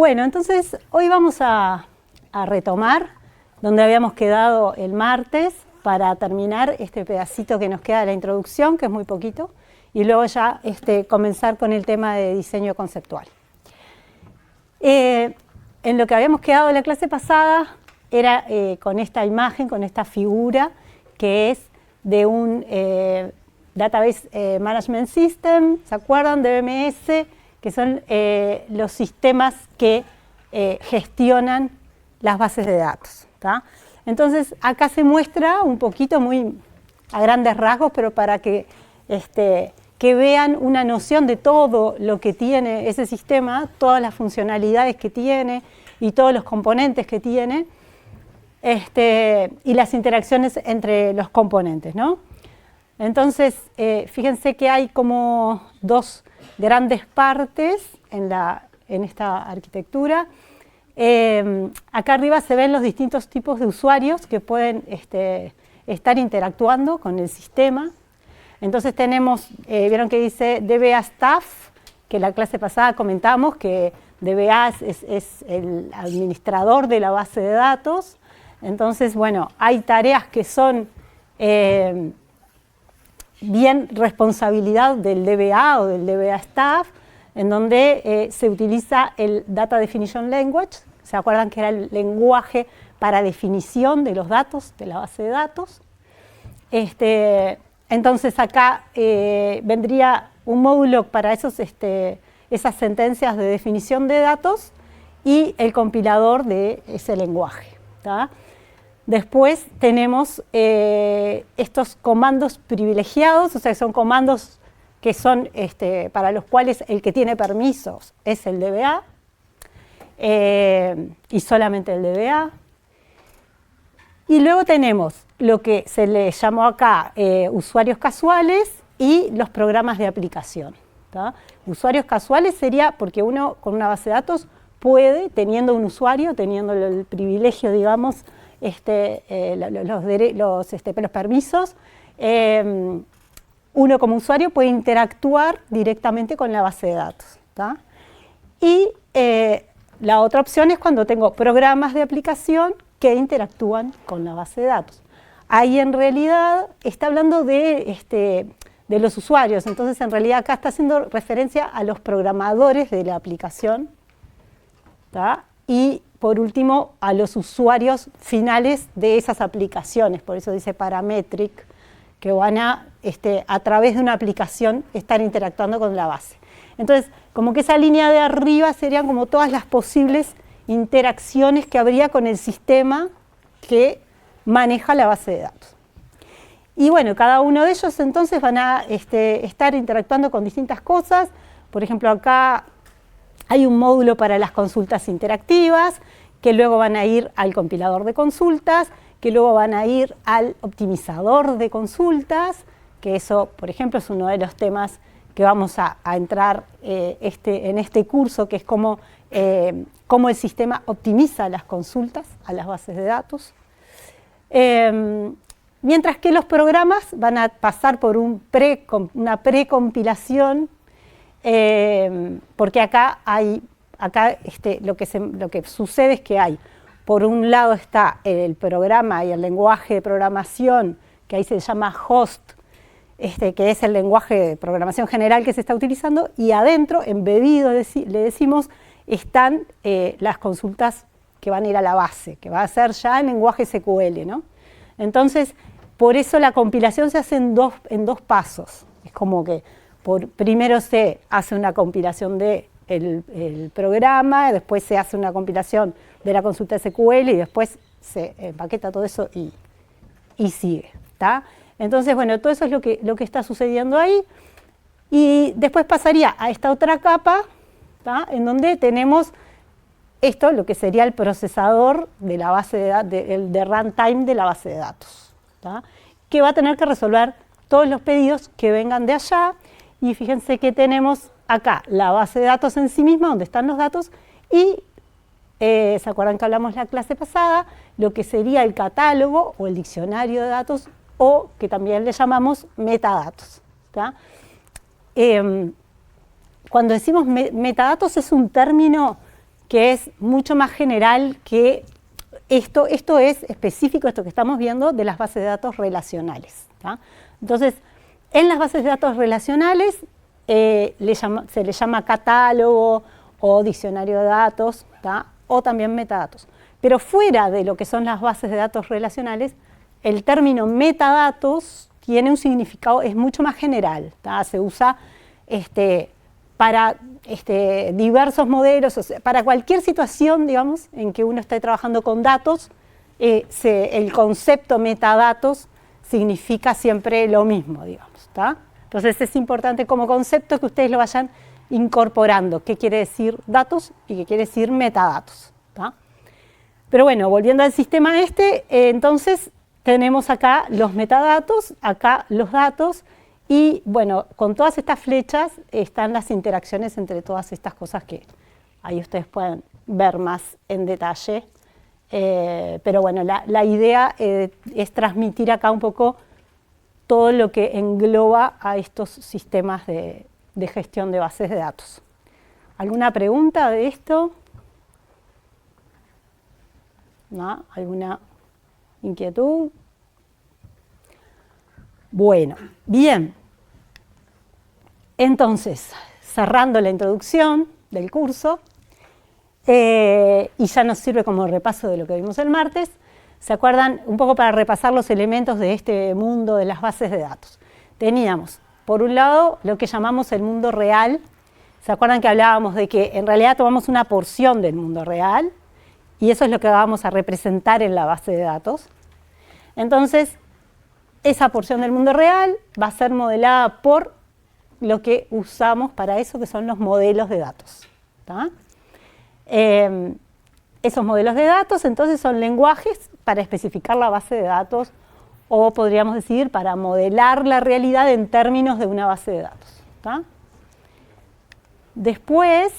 Bueno, entonces hoy vamos a retomar donde habíamos quedado el martes para terminar este pedacito que nos queda de la introducción, que es muy poquito, y luego ya comenzar con el tema de diseño conceptual. En lo que habíamos quedado en la clase pasada era con esta imagen, con esta figura, que es de un Database Management System, ¿se acuerdan? DBMS, que son los sistemas que gestionan las bases de datos, ¿tá? Entonces, acá se muestra un poquito, muy a grandes rasgos, pero para que vean una noción de todo lo que tiene ese sistema, todas las funcionalidades que tiene y todos los componentes que tiene, y las interacciones entre los componentes, ¿no? Entonces, fíjense que hay como dos grandes partes en esta arquitectura. Acá arriba se ven los distintos tipos de usuarios que pueden estar interactuando con el sistema. Entonces tenemos, vieron que dice DBA Staff, que la clase pasada comentamos que DBA es el administrador de la base de datos. Entonces, bueno, hay tareas que son bien responsabilidad del DBA o del DBA Staff, en donde se utiliza el Data Definition Language. ¿Se acuerdan que era el lenguaje para definición de los datos, de la base de datos? Entonces acá vendría un módulo para esas sentencias de definición de datos y el compilador de ese lenguaje, ¿tá? Después tenemos estos comandos privilegiados, o sea, son comandos que son para los cuales el que tiene permisos es el DBA y solamente el DBA. Y luego tenemos lo que se le llamó acá usuarios casuales y los programas de aplicación, ¿tá? Usuarios casuales sería porque uno con una base de datos puede, teniendo un usuario, teniendo el privilegio, digamos, los permisos, uno como usuario puede interactuar directamente con la base de datos, ¿tá? Y la otra opción es cuando tengo programas de aplicación que interactúan con la base de datos. Ahí en realidad está hablando de los usuarios, entonces en realidad acá está haciendo referencia a los programadores de la aplicación, ¿tá? Y por último a los usuarios finales de esas aplicaciones, por eso dice parametric, que van a través de una aplicación estar interactuando con la base. Entonces, como que esa línea de arriba serían como todas las posibles interacciones que habría con el sistema que maneja la base de datos. Y bueno, cada uno de ellos entonces van a estar interactuando con distintas cosas. Por ejemplo, acá hay un módulo para las consultas interactivas, que luego van a ir al compilador de consultas, que luego van a ir al optimizador de consultas, que eso, por ejemplo, es uno de los temas que vamos a entrar en este curso, que es cómo el sistema optimiza las consultas a las bases de datos. Mientras que los programas van a pasar por una precompilación, porque acá lo que sucede es que hay, por un lado está el programa y el lenguaje de programación, que ahí se llama host, que es el lenguaje de programación general que se está utilizando, y adentro, embebido, le decimos, están las consultas que van a ir a la base, que va a ser ya en lenguaje SQL, ¿no? Entonces, por eso la compilación se hace en dos pasos. Es como que primero se hace una compilación del programa, después se hace una compilación de la consulta SQL y después se empaqueta todo eso y sigue, ¿tá? Entonces, bueno, todo eso es lo que está sucediendo ahí. Y después pasaría a esta otra capa, ¿tá? En donde tenemos esto, lo que sería el procesador de la base de datos, de runtime de la base de datos, ¿tá? Que va a tener que resolver todos los pedidos que vengan de allá. Y fíjense que tenemos acá la base de datos en sí misma, donde están los datos, y ¿se acuerdan que hablamos la clase pasada? Lo que sería el catálogo o el diccionario de datos, o que también le llamamos metadatos, ¿tá? Cuando decimos metadatos es un término que es mucho más general que esto es específico, esto que estamos viendo, de las bases de datos relacionales. ¿Tá? Entonces, en las bases de datos relacionales se le llama catálogo o diccionario de datos, ¿tá? O también metadatos. Pero fuera de lo que son las bases de datos relacionales, el término metadatos tiene un significado, es mucho más general, ¿tá? Se usa para diversos modelos, o sea, para cualquier situación, digamos, en que uno esté trabajando con datos, el concepto metadatos significa siempre lo mismo, digamos, ¿tá? Entonces es importante como concepto que ustedes lo vayan incorporando, qué quiere decir datos y qué quiere decir metadatos, ¿tá? Pero bueno, volviendo al sistema entonces tenemos acá los metadatos, acá los datos, y bueno, con todas estas flechas están las interacciones entre todas estas cosas que ahí ustedes pueden ver más en detalle. Pero bueno, la idea es transmitir acá un poco todo lo que engloba a estos sistemas de gestión de bases de datos. ¿Alguna pregunta de esto? ¿No? ¿Alguna inquietud? Bueno, bien. Entonces, cerrando la introducción del curso, y ya nos sirve como repaso de lo que vimos el martes, ¿se acuerdan? Un poco para repasar los elementos de este mundo de las bases de datos. Teníamos, por un lado, lo que llamamos el mundo real. ¿Se acuerdan que hablábamos de que en realidad tomamos una porción del mundo real? Y eso es lo que vamos a representar en la base de datos. Entonces, esa porción del mundo real va a ser modelada por lo que usamos para eso, que son los modelos de datos. ¿Tá? Esos modelos de datos, entonces, son lenguajes para especificar la base de datos, o podríamos decir, para modelar la realidad en términos de una base de datos. ¿Tá? Después,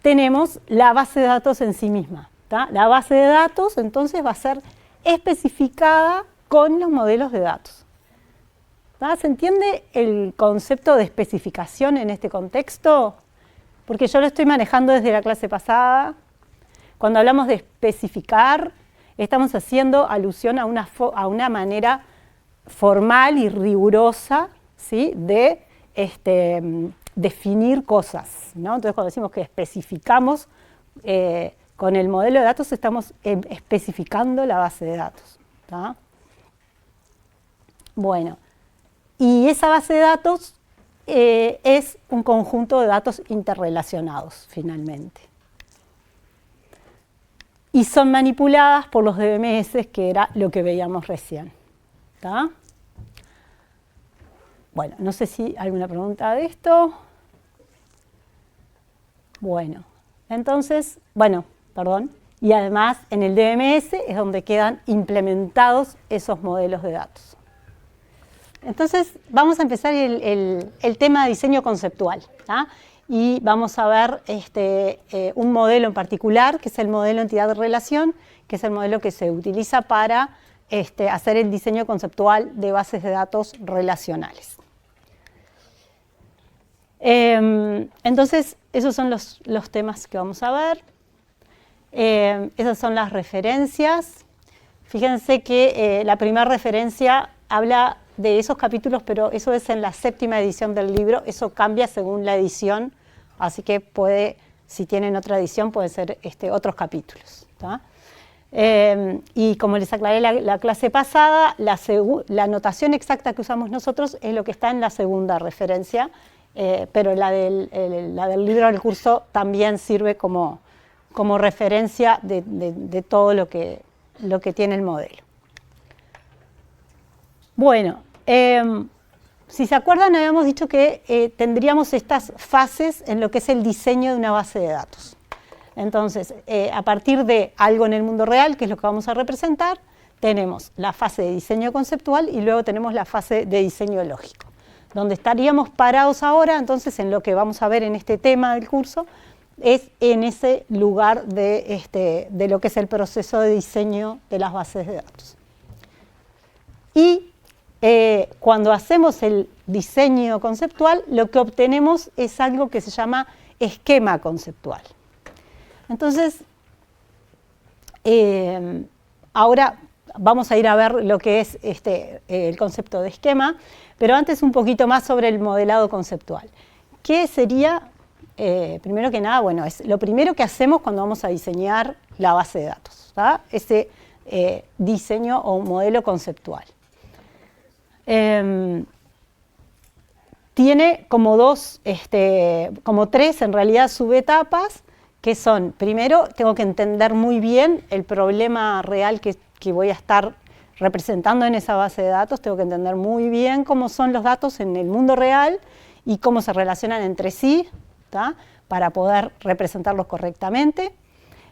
tenemos la base de datos en sí misma. ¿Tá? La base de datos, entonces, va a ser especificada con los modelos de datos. ¿Tá? ¿Se entiende el concepto de especificación en este contexto? Porque yo lo estoy manejando desde la clase pasada. Cuando hablamos de especificar, estamos haciendo alusión a una manera formal y rigurosa, ¿sí? De definir cosas, ¿no? Entonces, cuando decimos que especificamos con el modelo de datos, estamos especificando la base de datos. ¿Tá? Bueno, y esa base de datos es un conjunto de datos interrelacionados, finalmente. Y son manipuladas por los DBMS, que era lo que veíamos recién. ¿Tá? Bueno, no sé si hay alguna pregunta de esto. Bueno, entonces, perdón. Y además, en el DBMS es donde quedan implementados esos modelos de datos. Entonces, vamos a empezar el tema de diseño conceptual. ¿Tá? Y vamos a ver un modelo en particular, que es el modelo entidad-relación, que es el modelo que se utiliza para hacer el diseño conceptual de bases de datos relacionales. Entonces, esos son los temas que vamos a ver. Esas son las referencias. Fíjense que la primera referencia habla de esos capítulos, pero eso es en la 7ª edición del libro. Eso cambia según la edición, así que si tienen otra edición, pueden ser otros capítulos. ¿Tá? Y como les aclaré la clase pasada, la notación exacta que usamos nosotros es lo que está en la segunda referencia, pero la del libro del curso también sirve como referencia de todo lo que tiene el modelo. Bueno, si se acuerdan, habíamos dicho que tendríamos estas fases en lo que es el diseño de una base de datos. Entonces, a partir de algo en el mundo real, que es lo que vamos a representar, tenemos la fase de diseño conceptual y luego tenemos la fase de diseño lógico. Donde estaríamos parados ahora, entonces, en lo que vamos a ver en este tema del curso, es en ese lugar de lo que es el proceso de diseño de las bases de datos. Y cuando hacemos el diseño conceptual, lo que obtenemos es algo que se llama esquema conceptual. Entonces, ahora vamos a ir a ver lo que es el concepto de esquema, pero antes un poquito más sobre el modelado conceptual. ¿Qué sería? Primero que nada, bueno, es lo primero que hacemos cuando vamos a diseñar la base de datos, ¿tá? Ese diseño o modelo conceptual. Tiene como como tres en realidad subetapas, que son, primero, tengo que entender muy bien el problema real que voy a estar representando en esa base de datos, tengo que entender muy bien cómo son los datos en el mundo real y cómo se relacionan entre sí, ¿tá? Para poder representarlos correctamente.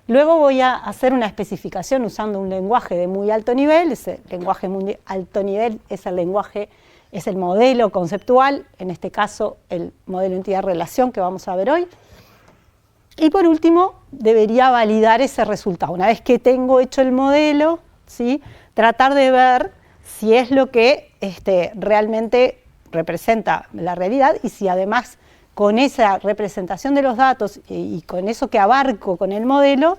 Luego voy a hacer una especificación usando un lenguaje de muy alto nivel. Ese lenguaje muy alto nivel es el modelo conceptual, en este caso el modelo entidad-relación que vamos a ver hoy. Y por último, debería validar ese resultado. Una vez que tengo hecho el modelo, ¿sí? Tratar de ver si es lo que realmente representa la realidad y si además con esa representación de los datos y con eso que abarco con el modelo,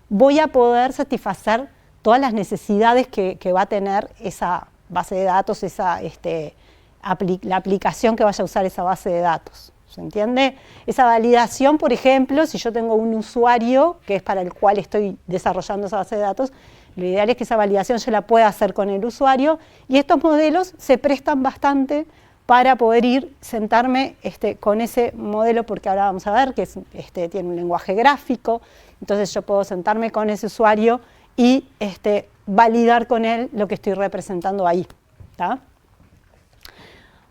voy a poder satisfacer todas las necesidades que va a tener esa base de datos, la aplicación que vaya a usar esa base de datos. ¿Se entiende? Esa validación, por ejemplo, si yo tengo un usuario que es para el cual estoy desarrollando esa base de datos, lo ideal es que esa validación yo la pueda hacer con el usuario y estos modelos se prestan bastante para poder sentarme con ese modelo, porque ahora vamos a ver que tiene un lenguaje gráfico, entonces yo puedo sentarme con ese usuario y validar con él lo que estoy representando ahí, ¿tá?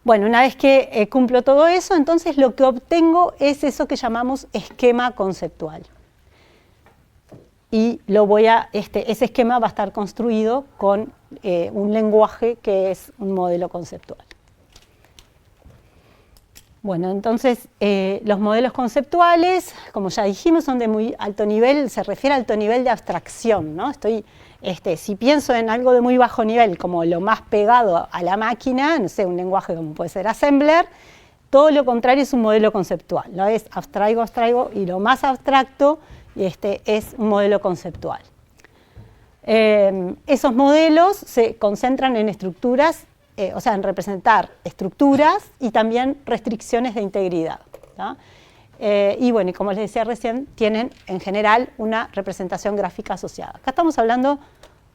Bueno, una vez que cumplo todo eso, entonces lo que obtengo es eso que llamamos esquema conceptual. Y ese esquema va a estar construido con un lenguaje que es un modelo conceptual. Bueno, entonces los modelos conceptuales, como ya dijimos, son de muy alto nivel, se refiere a alto nivel de abstracción, ¿no? Si pienso en algo de muy bajo nivel, como lo más pegado a la máquina, no sé, un lenguaje como puede ser Assembler, todo lo contrario es un modelo conceptual, ¿no? Es abstraigo, y lo más abstracto es un modelo conceptual. Esos modelos se concentran en estructuras, en representar estructuras y también restricciones de integridad, ¿tá? Y bueno, y como les decía recién, tienen en general una representación gráfica asociada. Acá estamos hablando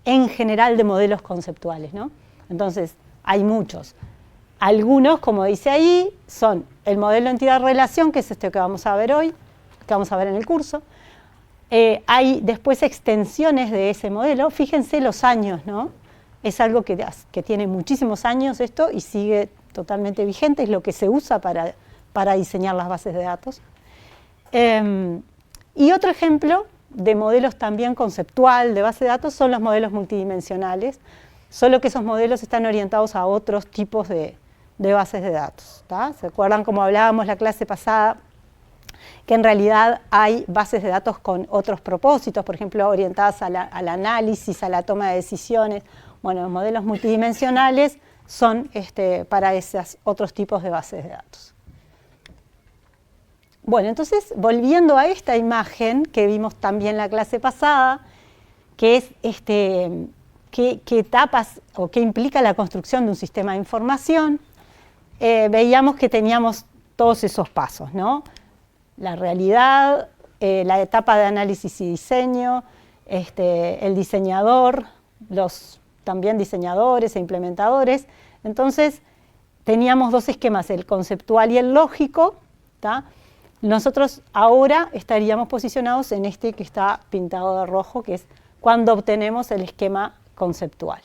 en general de modelos conceptuales, ¿no? Entonces, hay muchos. Algunos, como dice ahí, son el modelo entidad-relación, que es que vamos a ver hoy, que vamos a ver en el curso. Hay después extensiones de ese modelo. Fíjense los años, ¿no? Es algo que tiene muchísimos años esto y sigue totalmente vigente, es lo que se usa para diseñar las bases de datos. Y otro ejemplo de modelos también conceptual de base de datos son los modelos multidimensionales, solo que esos modelos están orientados a otros tipos de bases de datos, ¿tá? ¿Se acuerdan como hablábamos la clase pasada? Que en realidad hay bases de datos con otros propósitos, por ejemplo, orientadas al análisis, a la toma de decisiones. Bueno, los modelos multidimensionales son para esos otros tipos de bases de datos. Bueno, entonces, volviendo a esta imagen que vimos también la clase pasada, que es qué etapas o qué implica la construcción de un sistema de información, veíamos que teníamos todos esos pasos, ¿no? La realidad, la etapa de análisis y diseño, el diseñador, los también diseñadores e implementadores. Entonces, teníamos dos esquemas, el conceptual y el lógico, ¿tá? Nosotros ahora estaríamos posicionados en este que está pintado de rojo, que es cuando obtenemos el esquema conceptual.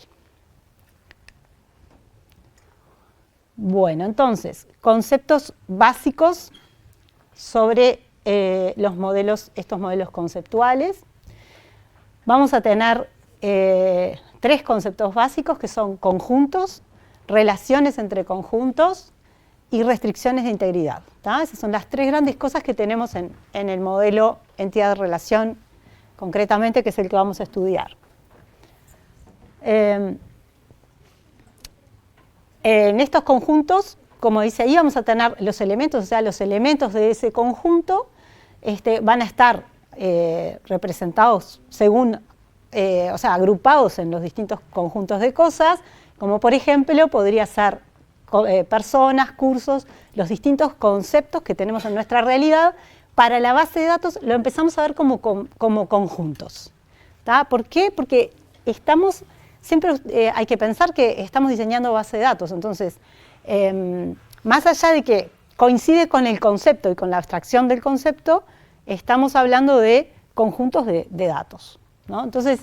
Bueno, entonces, conceptos básicos sobre estos modelos conceptuales. Vamos a tener tres conceptos básicos que son conjuntos, relaciones entre conjuntos y restricciones de integridad, ¿tá? Esas son las tres grandes cosas que tenemos en el modelo entidad-relación, concretamente, que es el que vamos a estudiar. En estos conjuntos, como dice ahí, vamos a tener los elementos, o sea, los elementos de ese conjunto van a estar representados según, o sea, agrupados en los distintos conjuntos de cosas, como por ejemplo podría ser personas, cursos, los distintos conceptos que tenemos en nuestra realidad. Para la base de datos lo empezamos a ver como conjuntos. ¿Tá? ¿Por qué? Porque siempre hay que pensar que estamos diseñando base de datos. Entonces, más allá de que coincide con el concepto y con la abstracción del concepto, estamos hablando de conjuntos de datos, ¿no? Entonces,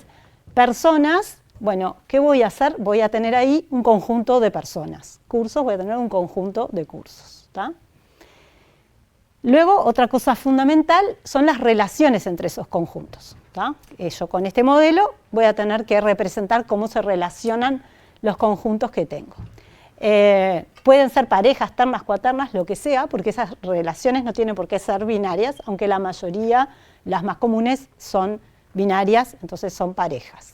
personas, bueno, ¿qué voy a hacer? Voy a tener ahí un conjunto de personas. Cursos, voy a tener un conjunto de cursos. ¿Tá? Luego, otra cosa fundamental son las relaciones entre esos conjuntos. ¿Tá? Yo con este modelo voy a tener que representar cómo se relacionan los conjuntos que tengo. Pueden ser parejas, ternas, cuaternas, lo que sea, porque esas relaciones no tienen por qué ser binarias, aunque la mayoría, las más comunes, son binarias, entonces son parejas.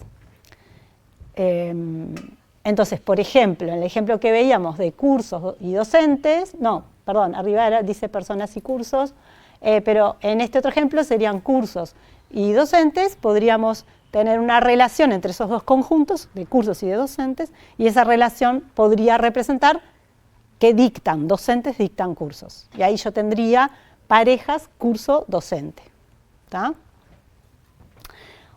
Entonces, por ejemplo, en el ejemplo que veíamos de cursos y docentes, arriba dice personas y cursos, pero en este otro ejemplo serían cursos y docentes, podríamos tener una relación entre esos dos conjuntos, de cursos y de docentes, y esa relación podría representar que docentes dictan cursos. Y ahí yo tendría parejas curso-docente. ¿Tá?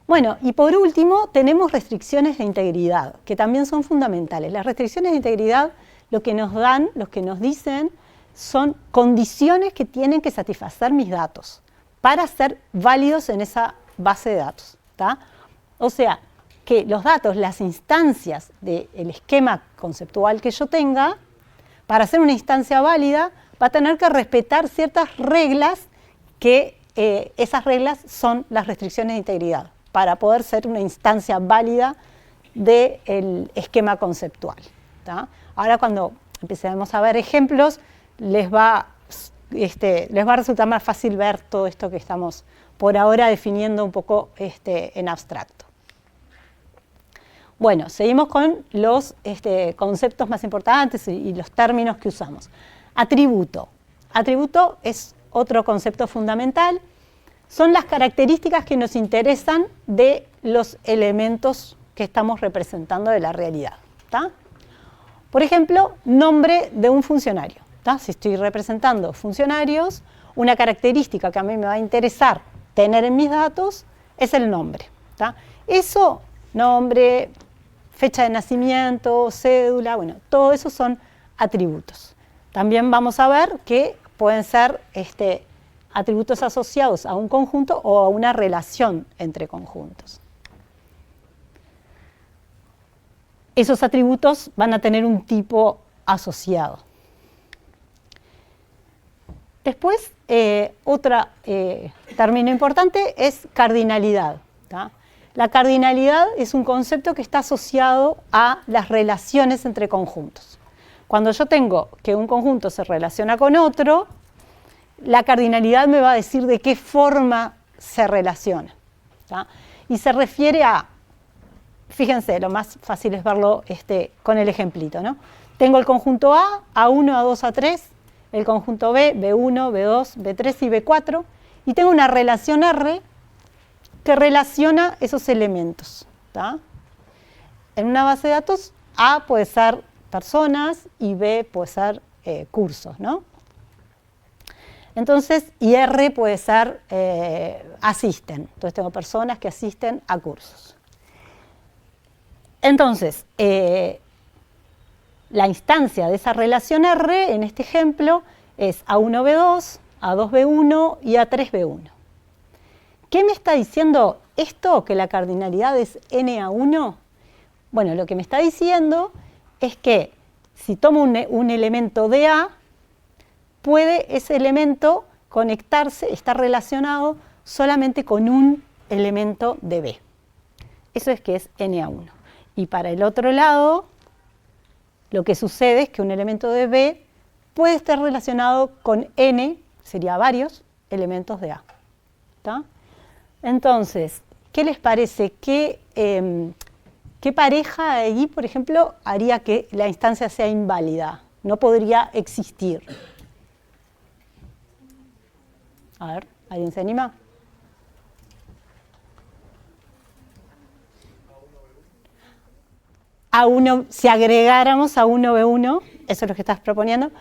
Bueno, y por último tenemos restricciones de integridad, que también son fundamentales. Las restricciones de integridad lo que nos dan, lo que nos dicen, son condiciones que tienen que satisfacer mis datos para ser válidos en esa base de datos. ¿Tá? O sea, que los datos, las instancias del esquema conceptual que yo tenga, para ser una instancia válida, va a tener que respetar ciertas reglas que esas reglas son las restricciones de integridad, para poder ser una instancia válida del esquema conceptual. ¿Tá? Ahora cuando empecemos a ver ejemplos, les va a resultar más fácil ver todo esto que estamos por ahora definiendo un poco en abstracto. Bueno, seguimos con los conceptos más importantes y los términos que usamos. Atributo. Atributo es otro concepto fundamental. Son las características que nos interesan de los elementos que estamos representando de la realidad. ¿Tá? Por ejemplo, nombre de un funcionario. ¿Tá? Si estoy representando funcionarios, una característica que a mí me va a interesar tener en mis datos es el nombre. ¿Tá? Eso, nombre, fecha de nacimiento, cédula, bueno, todo eso son atributos. También vamos a ver que pueden ser atributos asociados a un conjunto o a una relación entre conjuntos. Esos atributos van a tener un tipo asociado. Después, otro término importante es cardinalidad. ¿Tá? La cardinalidad es un concepto que está asociado a las relaciones entre conjuntos. Cuando yo tengo que un conjunto se relaciona con otro, la cardinalidad me va a decir de qué forma se relaciona. ¿Tá? Y se refiere a, fíjense, lo más fácil es verlo con el ejemplito, ¿no? Tengo el conjunto A, A1, A2, A3, el conjunto B, B1, B2, B3 y B4, y tengo una relación R que relaciona esos elementos. ¿Tá? En una base de datos, A puede ser personas y B puede ser cursos, ¿no? Entonces, y R puede ser asisten. Entonces tengo personas que asisten a cursos. Entonces, la instancia de esa relación R, en este ejemplo, es A1B2, A2B1 y A3B1. ¿Qué me está diciendo esto, que la cardinalidad es NA1? Bueno, lo que me está diciendo es que si tomo un elemento de A, puede ese elemento conectarse, estar relacionado solamente con un elemento de B. Eso es que es NA1. Y para el otro lado, lo que sucede es que un elemento de B puede estar relacionado con N, sería varios, elementos de A. ¿Tá? Entonces, ¿qué les parece? ¿Qué pareja ahí, por ejemplo, haría que la instancia sea inválida? No podría existir. A ver. ¿Alguien se anima? Si agregáramos a 1B1, eso es lo que estás proponiendo,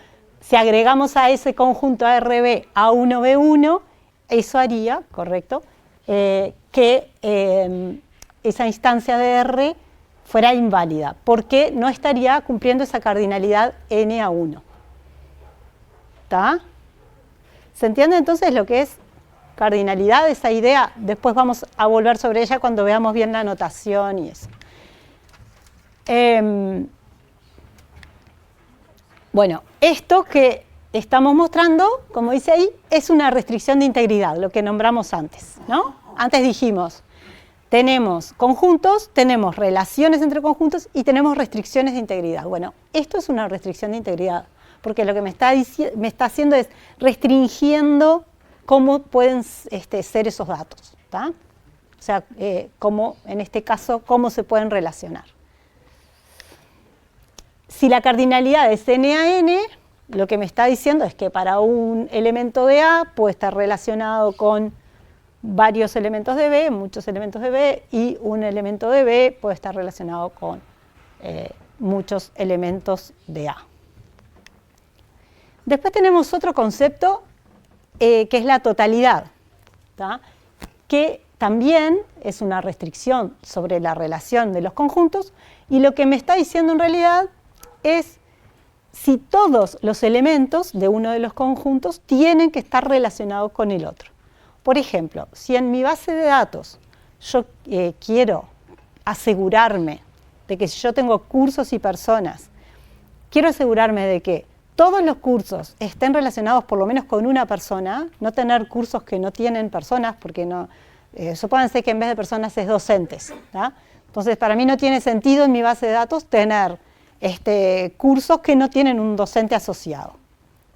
si agregamos a ese conjunto ARB a 1B1, eso haría, correcto, que esa instancia de R fuera inválida, porque no estaría cumpliendo esa cardinalidad n a 1. ¿Está? ¿Se entiende entonces lo que es cardinalidad, esa idea? Después vamos a volver sobre ella cuando veamos bien la notación y eso. Bueno, esto que estamos mostrando, como dice ahí, es una restricción de integridad, lo que nombramos antes, ¿no? Antes dijimos, tenemos conjuntos, tenemos relaciones entre conjuntos y tenemos restricciones de integridad. Bueno, esto es una restricción de integridad, porque lo que me está haciendo es restringiendo cómo pueden ser esos datos, ¿tá? O sea, cómo, en este caso, cómo se pueden relacionar. Si la cardinalidad es n a n, lo que me está diciendo es que para un elemento de A puede estar relacionado con varios elementos de B, muchos elementos de B, y un elemento de B puede estar relacionado con muchos elementos de A. Después tenemos otro concepto que es la totalidad, ¿tá? Que también es una restricción sobre la relación de los conjuntos, y lo que me está diciendo en realidad es si todos los elementos de uno de los conjuntos tienen que estar relacionados con el otro. Por ejemplo, si en mi base de datos yo quiero asegurarme de que si yo tengo cursos y personas, quiero asegurarme de que todos los cursos estén relacionados por lo menos con una persona, no tener cursos que no tienen personas, porque no, supónganse que en vez de personas es docentes, ¿tá? Entonces, para mí no tiene sentido en mi base de datos tener cursos que no tienen un docente asociado,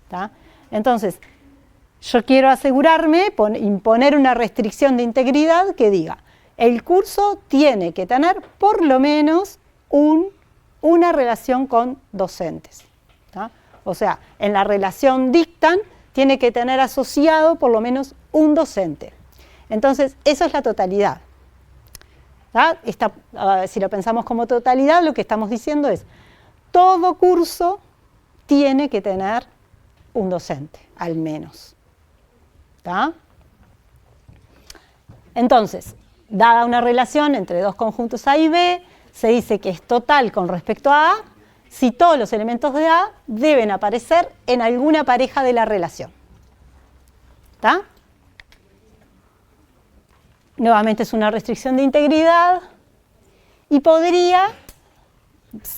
¿tá? Entonces, yo quiero asegurarme, imponer una restricción de integridad que diga, el curso tiene que tener por lo menos una relación con docentes, ¿tá? O sea, en la relación dictan tiene que tener asociado por lo menos un docente. Entonces, eso es la totalidad, ¿tá? Si lo pensamos como totalidad, lo que estamos diciendo es, todo curso tiene que tener un docente, al menos. ¿Tá? Entonces, dada una relación entre dos conjuntos A y B, se dice que es total con respecto a A si todos los elementos de A deben aparecer en alguna pareja de la relación. ¿Tá? Nuevamente es una restricción de integridad y podría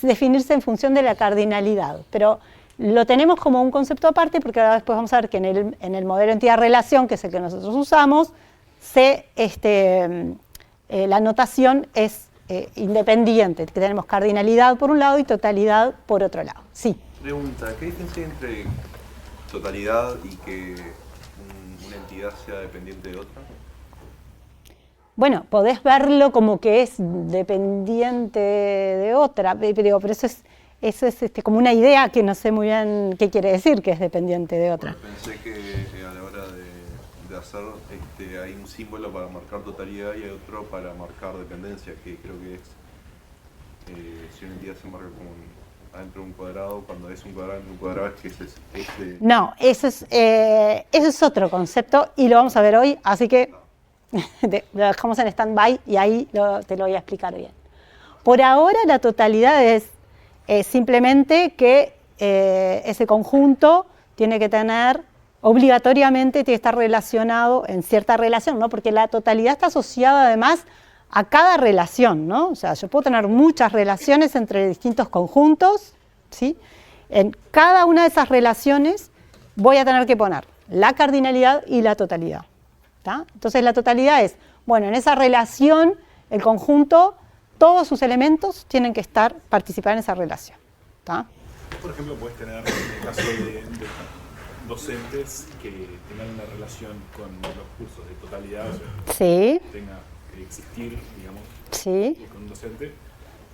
definirse en función de la cardinalidad, pero lo tenemos como un concepto aparte porque ahora después vamos a ver que en el modelo entidad-relación, que es el que nosotros usamos, la notación es independiente, que tenemos cardinalidad por un lado y totalidad por otro lado. Sí. Pregunta, ¿qué diferencia hay entre totalidad y que una entidad sea dependiente de otra? Bueno, podés verlo como que es dependiente de otra, pero eso es como una idea que no sé muy bien qué quiere decir que es dependiente de otra. Bueno, pensé que a la hora de hacer, hay un símbolo para marcar totalidad y hay otro para marcar dependencia, que creo que es, si una entidad se marca como adentro de un cuadrado, cuando es un cuadrado dentro de un cuadrado, es que ese... No, eso es otro concepto y lo vamos a ver hoy, así que lo dejamos en stand-by y ahí te lo voy a explicar bien. Por ahora la totalidad es simplemente que ese conjunto tiene que tener, obligatoriamente tiene que estar relacionado en cierta relación, ¿no? Porque la totalidad está asociada además a cada relación, ¿no? O sea, yo puedo tener muchas relaciones entre distintos conjuntos, ¿sí? En cada una de esas relaciones voy a tener que poner la cardinalidad y la totalidad. ¿Tá? Entonces la totalidad es, bueno, en esa relación, el conjunto, todos sus elementos tienen que participar en esa relación. ¿Tá? Por ejemplo, puedes tener, en el caso de docentes que tengan una relación con los cursos de totalidad, o sea, sí. Que tenga que existir, digamos, sí. con un docente,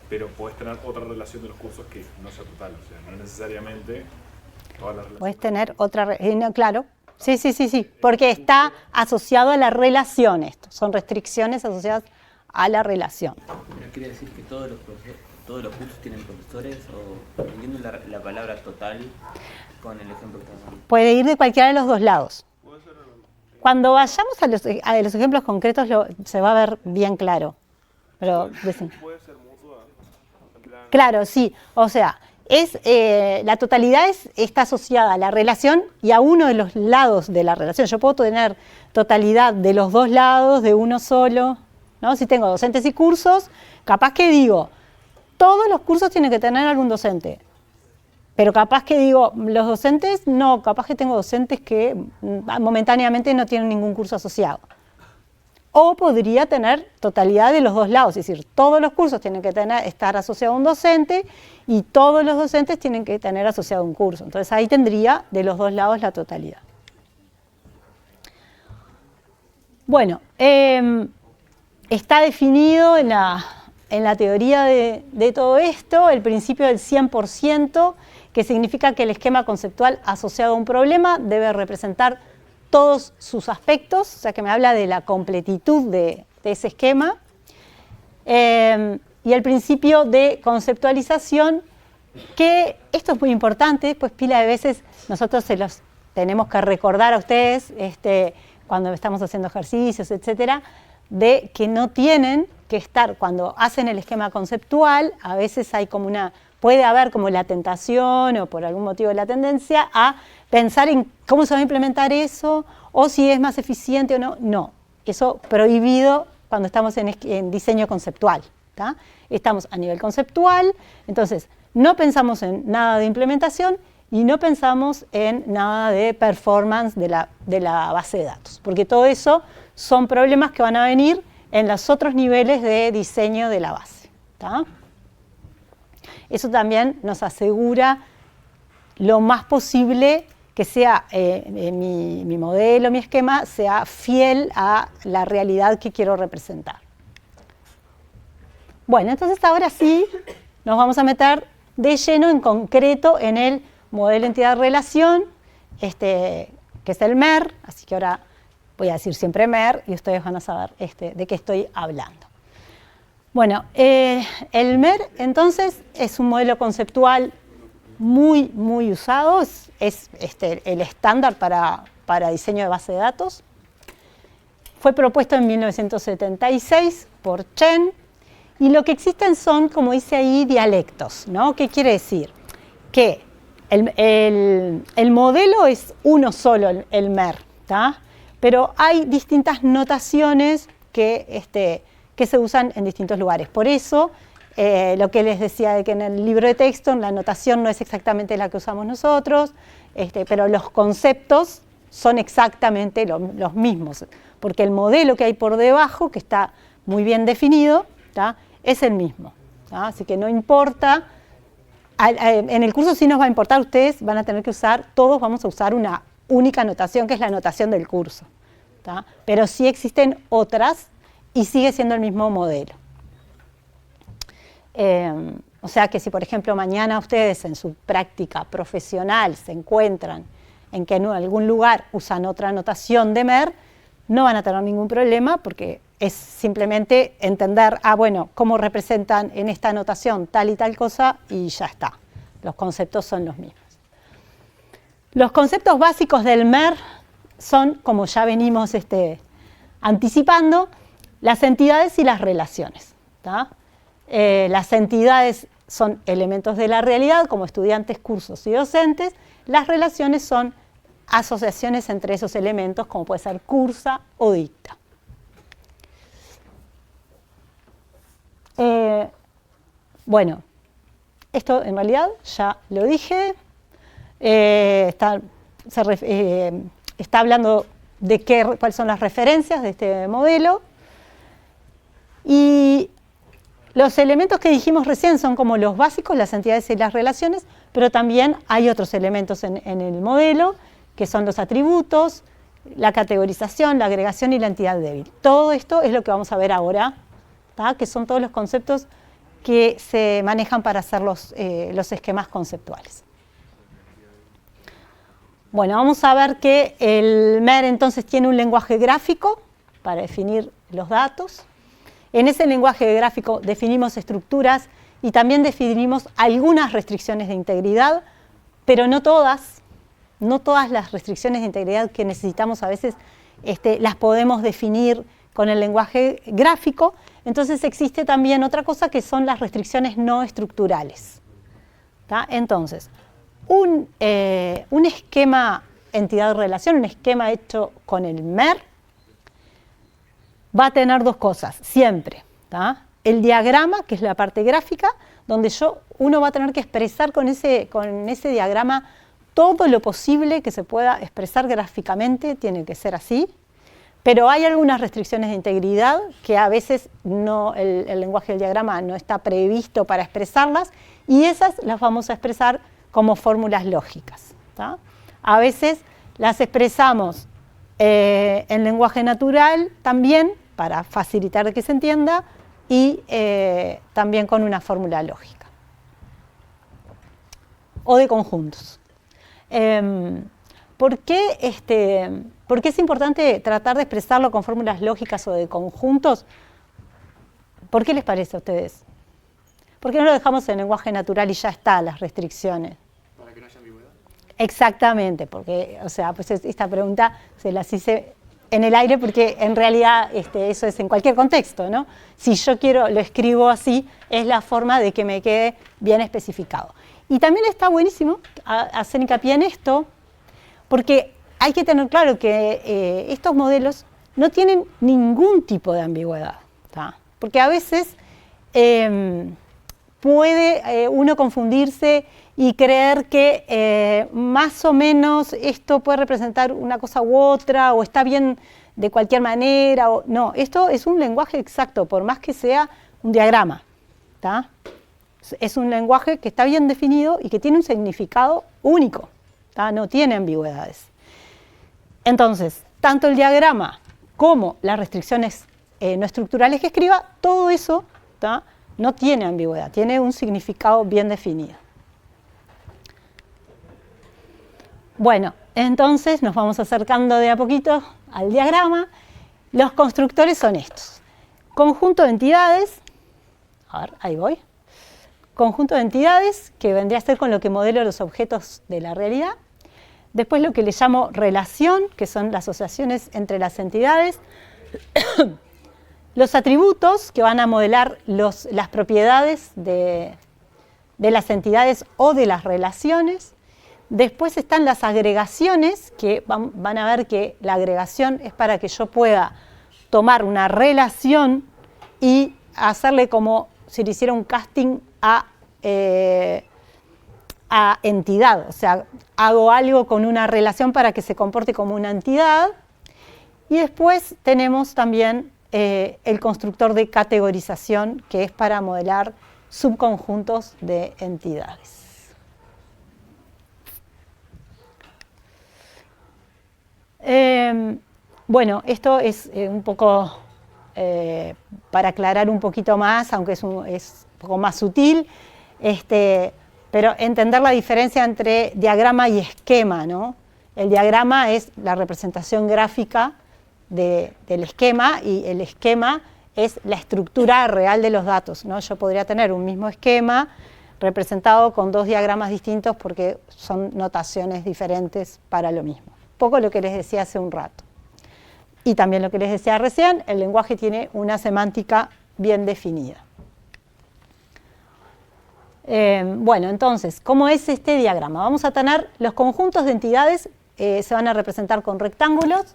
pero puedes tener otra relación de los cursos que no sea total, o sea, no necesariamente todas las relaciones. Puedes tener otra, no, claro. Sí, porque está asociado a la relación esto. Son restricciones asociadas a la relación. ¿Pero quiere decir que todos los cursos tienen profesores? ¿O entiendo la palabra total con el ejemplo que estás dando? Puede ir de cualquiera de los dos lados. Cuando vayamos a los ejemplos concretos se va a ver bien claro. Pero, ¿Puede ser mutua? En plan, claro, sí. O sea, la totalidad está asociada a la relación y a uno de los lados de la relación. Yo puedo tener totalidad de los dos lados, de uno solo, ¿no? Si tengo docentes y cursos, capaz que digo, todos los cursos tienen que tener algún docente. Pero capaz que digo, los docentes, no, capaz que tengo docentes que momentáneamente no tienen ningún curso asociado. O podría tener totalidad de los dos lados, es decir, todos los cursos tienen que estar asociados a un docente y todos los docentes tienen que tener asociado un curso. Entonces ahí tendría de los dos lados la totalidad. Bueno, está definido en la teoría de todo esto el principio del 100%, que significa que el esquema conceptual asociado a un problema debe representar todos sus aspectos, o sea que me habla de la completitud de ese esquema. Y el principio de conceptualización, que esto es muy importante, después pila de veces nosotros se los tenemos que recordar a ustedes cuando estamos haciendo ejercicios, etcétera, de que no tienen que estar, cuando hacen el esquema conceptual, a veces hay puede haber como la tentación o por algún motivo la tendencia a pensar en cómo se va a implementar eso o si es más eficiente o no. No, eso prohibido cuando estamos en diseño conceptual, ¿tá? Estamos a nivel conceptual, entonces no pensamos en nada de implementación y no pensamos en nada de performance de la base de datos, porque todo eso son problemas que van a venir en los otros niveles de diseño de la base, ¿tá? Eso también nos asegura lo más posible que sea mi modelo, mi esquema, sea fiel a la realidad que quiero representar. Bueno, entonces ahora sí nos vamos a meter de lleno en concreto en el modelo entidad-relación, que es el MER, así que ahora voy a decir siempre MER y ustedes van a saber de qué estoy hablando. Bueno, el MER entonces es un modelo conceptual muy, muy usado, es el estándar para diseño de base de datos. Fue propuesto en 1976 por Chen y lo que existen son, como dice ahí, dialectos, ¿no? ¿Qué quiere decir? Que el modelo es uno solo, el MER, ¿tá? Pero hay distintas notaciones que se usan en distintos lugares. Por eso, lo que les decía de que en el libro de texto la notación no es exactamente la que usamos nosotros, pero los conceptos son exactamente los mismos, porque el modelo que hay por debajo, que está muy bien definido, ¿tá? Es el mismo, ¿tá? Así que no importa, en el curso sí nos va a importar, ustedes van a tener que usar, todos vamos a usar una única notación, que es la notación del curso, ¿tá? Pero sí existen otras y sigue siendo el mismo modelo. O sea que si, por ejemplo, mañana ustedes en su práctica profesional se encuentran en que en algún lugar usan otra notación de MER, no van a tener ningún problema porque es simplemente entender, bueno, cómo representan en esta notación tal y tal cosa y ya está. Los conceptos son los mismos. Los conceptos básicos del MER son, como ya venimos anticipando, las entidades y las relaciones, ¿tá? Las entidades son elementos de la realidad, como estudiantes, cursos y docentes. Las relaciones son asociaciones entre esos elementos, como puede ser cursa o dicta. Bueno, esto en realidad ya lo dije. Está hablando de cuáles son las referencias de este modelo. Y los elementos que dijimos recién son como los básicos, las entidades y las relaciones, pero también hay otros elementos en el modelo, que son los atributos, la categorización, la agregación y la entidad débil. Todo esto es lo que vamos a ver ahora, ¿tá? Que son todos los conceptos que se manejan para hacer los esquemas conceptuales. Bueno, vamos a ver que el MER entonces tiene un lenguaje gráfico para definir los datos. En ese lenguaje gráfico definimos estructuras y también definimos algunas restricciones de integridad, pero no todas las restricciones de integridad que necesitamos a veces las podemos definir con el lenguaje gráfico. Entonces existe también otra cosa que son las restricciones no estructurales. ¿Tá? Entonces, un esquema entidad-relación, un esquema hecho con el MER, va a tener dos cosas, siempre. ¿Tá? El diagrama, que es la parte gráfica, donde uno va a tener que expresar con ese diagrama todo lo posible que se pueda expresar gráficamente, tiene que ser así, pero hay algunas restricciones de integridad que a veces el lenguaje del diagrama no está previsto para expresarlas, y esas las vamos a expresar como fórmulas lógicas. ¿Tá? A veces las expresamos en lenguaje natural también, para facilitar que se entienda, y también con una fórmula lógica. O de conjuntos. ¿Por qué es importante tratar de expresarlo con fórmulas lógicas o de conjuntos? ¿Por qué les parece a ustedes? ¿Por qué no lo dejamos en lenguaje natural y ya está las restricciones? Para que no haya ambigüedad. Exactamente, porque, pues esta pregunta se las hice en el aire porque en realidad eso es en cualquier contexto, ¿no? Si yo lo escribo así, es la forma de que me quede bien especificado. Y también está buenísimo hacer hincapié en esto, porque hay que tener claro que estos modelos no tienen ningún tipo de ambigüedad, ¿tá? Porque a veces puede uno confundirse y creer que más o menos esto puede representar una cosa u otra, o está bien de cualquier manera. No, esto es un lenguaje exacto, por más que sea un diagrama. ¿Tá? Es un lenguaje que está bien definido y que tiene un significado único. ¿Tá? No tiene ambigüedades. Entonces, tanto el diagrama como las restricciones no estructurales que escriba, todo eso, ¿tá? No tiene ambigüedad, tiene un significado bien definido. Bueno, entonces nos vamos acercando de a poquito al diagrama. Los constructores son estos. Conjunto de entidades, a ver, ahí voy. Conjunto de entidades, que vendría a ser con lo que modelo los objetos de la realidad. Después lo que le llamo relación, que son las asociaciones entre las entidades. Los atributos, que van a modelar las propiedades de las entidades o de las relaciones. Después están las agregaciones, que van a ver que la agregación es para que yo pueda tomar una relación y hacerle como si le hiciera un casting a entidad. O sea, hago algo con una relación para que se comporte como una entidad. Y después tenemos también el constructor de categorización, que es para modelar subconjuntos de entidades. Bueno, esto es un poco para aclarar un poquito más, aunque es un poco más sutil, pero entender la diferencia entre diagrama y esquema, ¿no? El diagrama es la representación gráfica del esquema, y el esquema es la estructura real de los datos, ¿no? Yo podría tener un mismo esquema representado con dos diagramas distintos porque son notaciones diferentes para lo mismo. Poco lo que les decía hace un rato. Y también lo que les decía recién, el lenguaje tiene una semántica bien definida. Bueno, entonces, ¿cómo es este diagrama? Vamos a tener los conjuntos de entidades, se van a representar con rectángulos.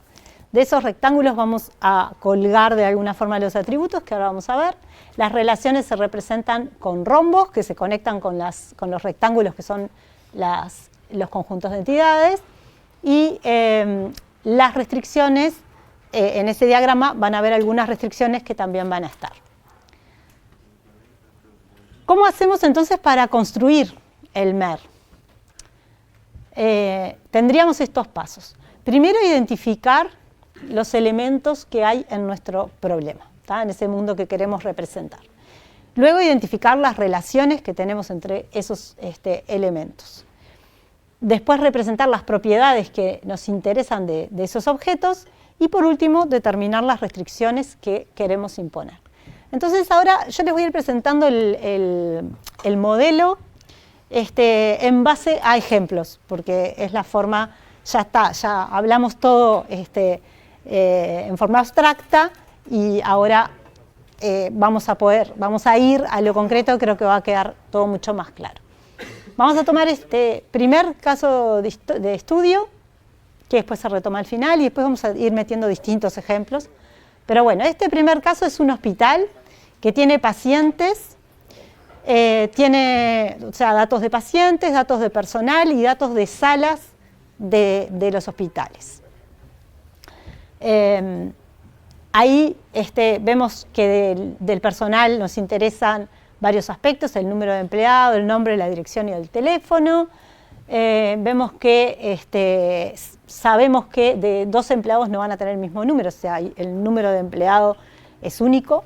De esos rectángulos vamos a colgar de alguna forma los atributos, que ahora vamos a ver. Las relaciones se representan con rombos, que se conectan con los rectángulos, que son los conjuntos de entidades. Y las restricciones, en ese diagrama van a haber algunas restricciones que también van a estar. ¿Cómo hacemos entonces para construir el MER? Tendríamos estos pasos. Primero, identificar los elementos que hay en nuestro problema, ¿tá? En ese mundo que queremos representar. Luego, identificar las relaciones que tenemos entre esos elementos. después representar las propiedades que nos interesan de esos objetos y por último determinar las restricciones que queremos imponer. Entonces ahora yo les voy a ir presentando el modelo en base a ejemplos, porque es la forma, ya hablamos todo en forma abstracta y ahora vamos a ir a lo concreto, creo que va a quedar todo mucho más claro. Vamos a tomar este primer caso de estudio, que después se retoma al final, y después vamos a ir metiendo distintos ejemplos. Pero bueno, este primer caso es un hospital que tiene pacientes, tiene datos de pacientes, datos de personal y datos de salas de los hospitales. Ahí vemos que del personal nos interesan varios aspectos: el número de empleado, el nombre, la dirección y el teléfono. Vemos que sabemos que de 2 empleados no van a tener el mismo número, o sea, el número de empleado es único.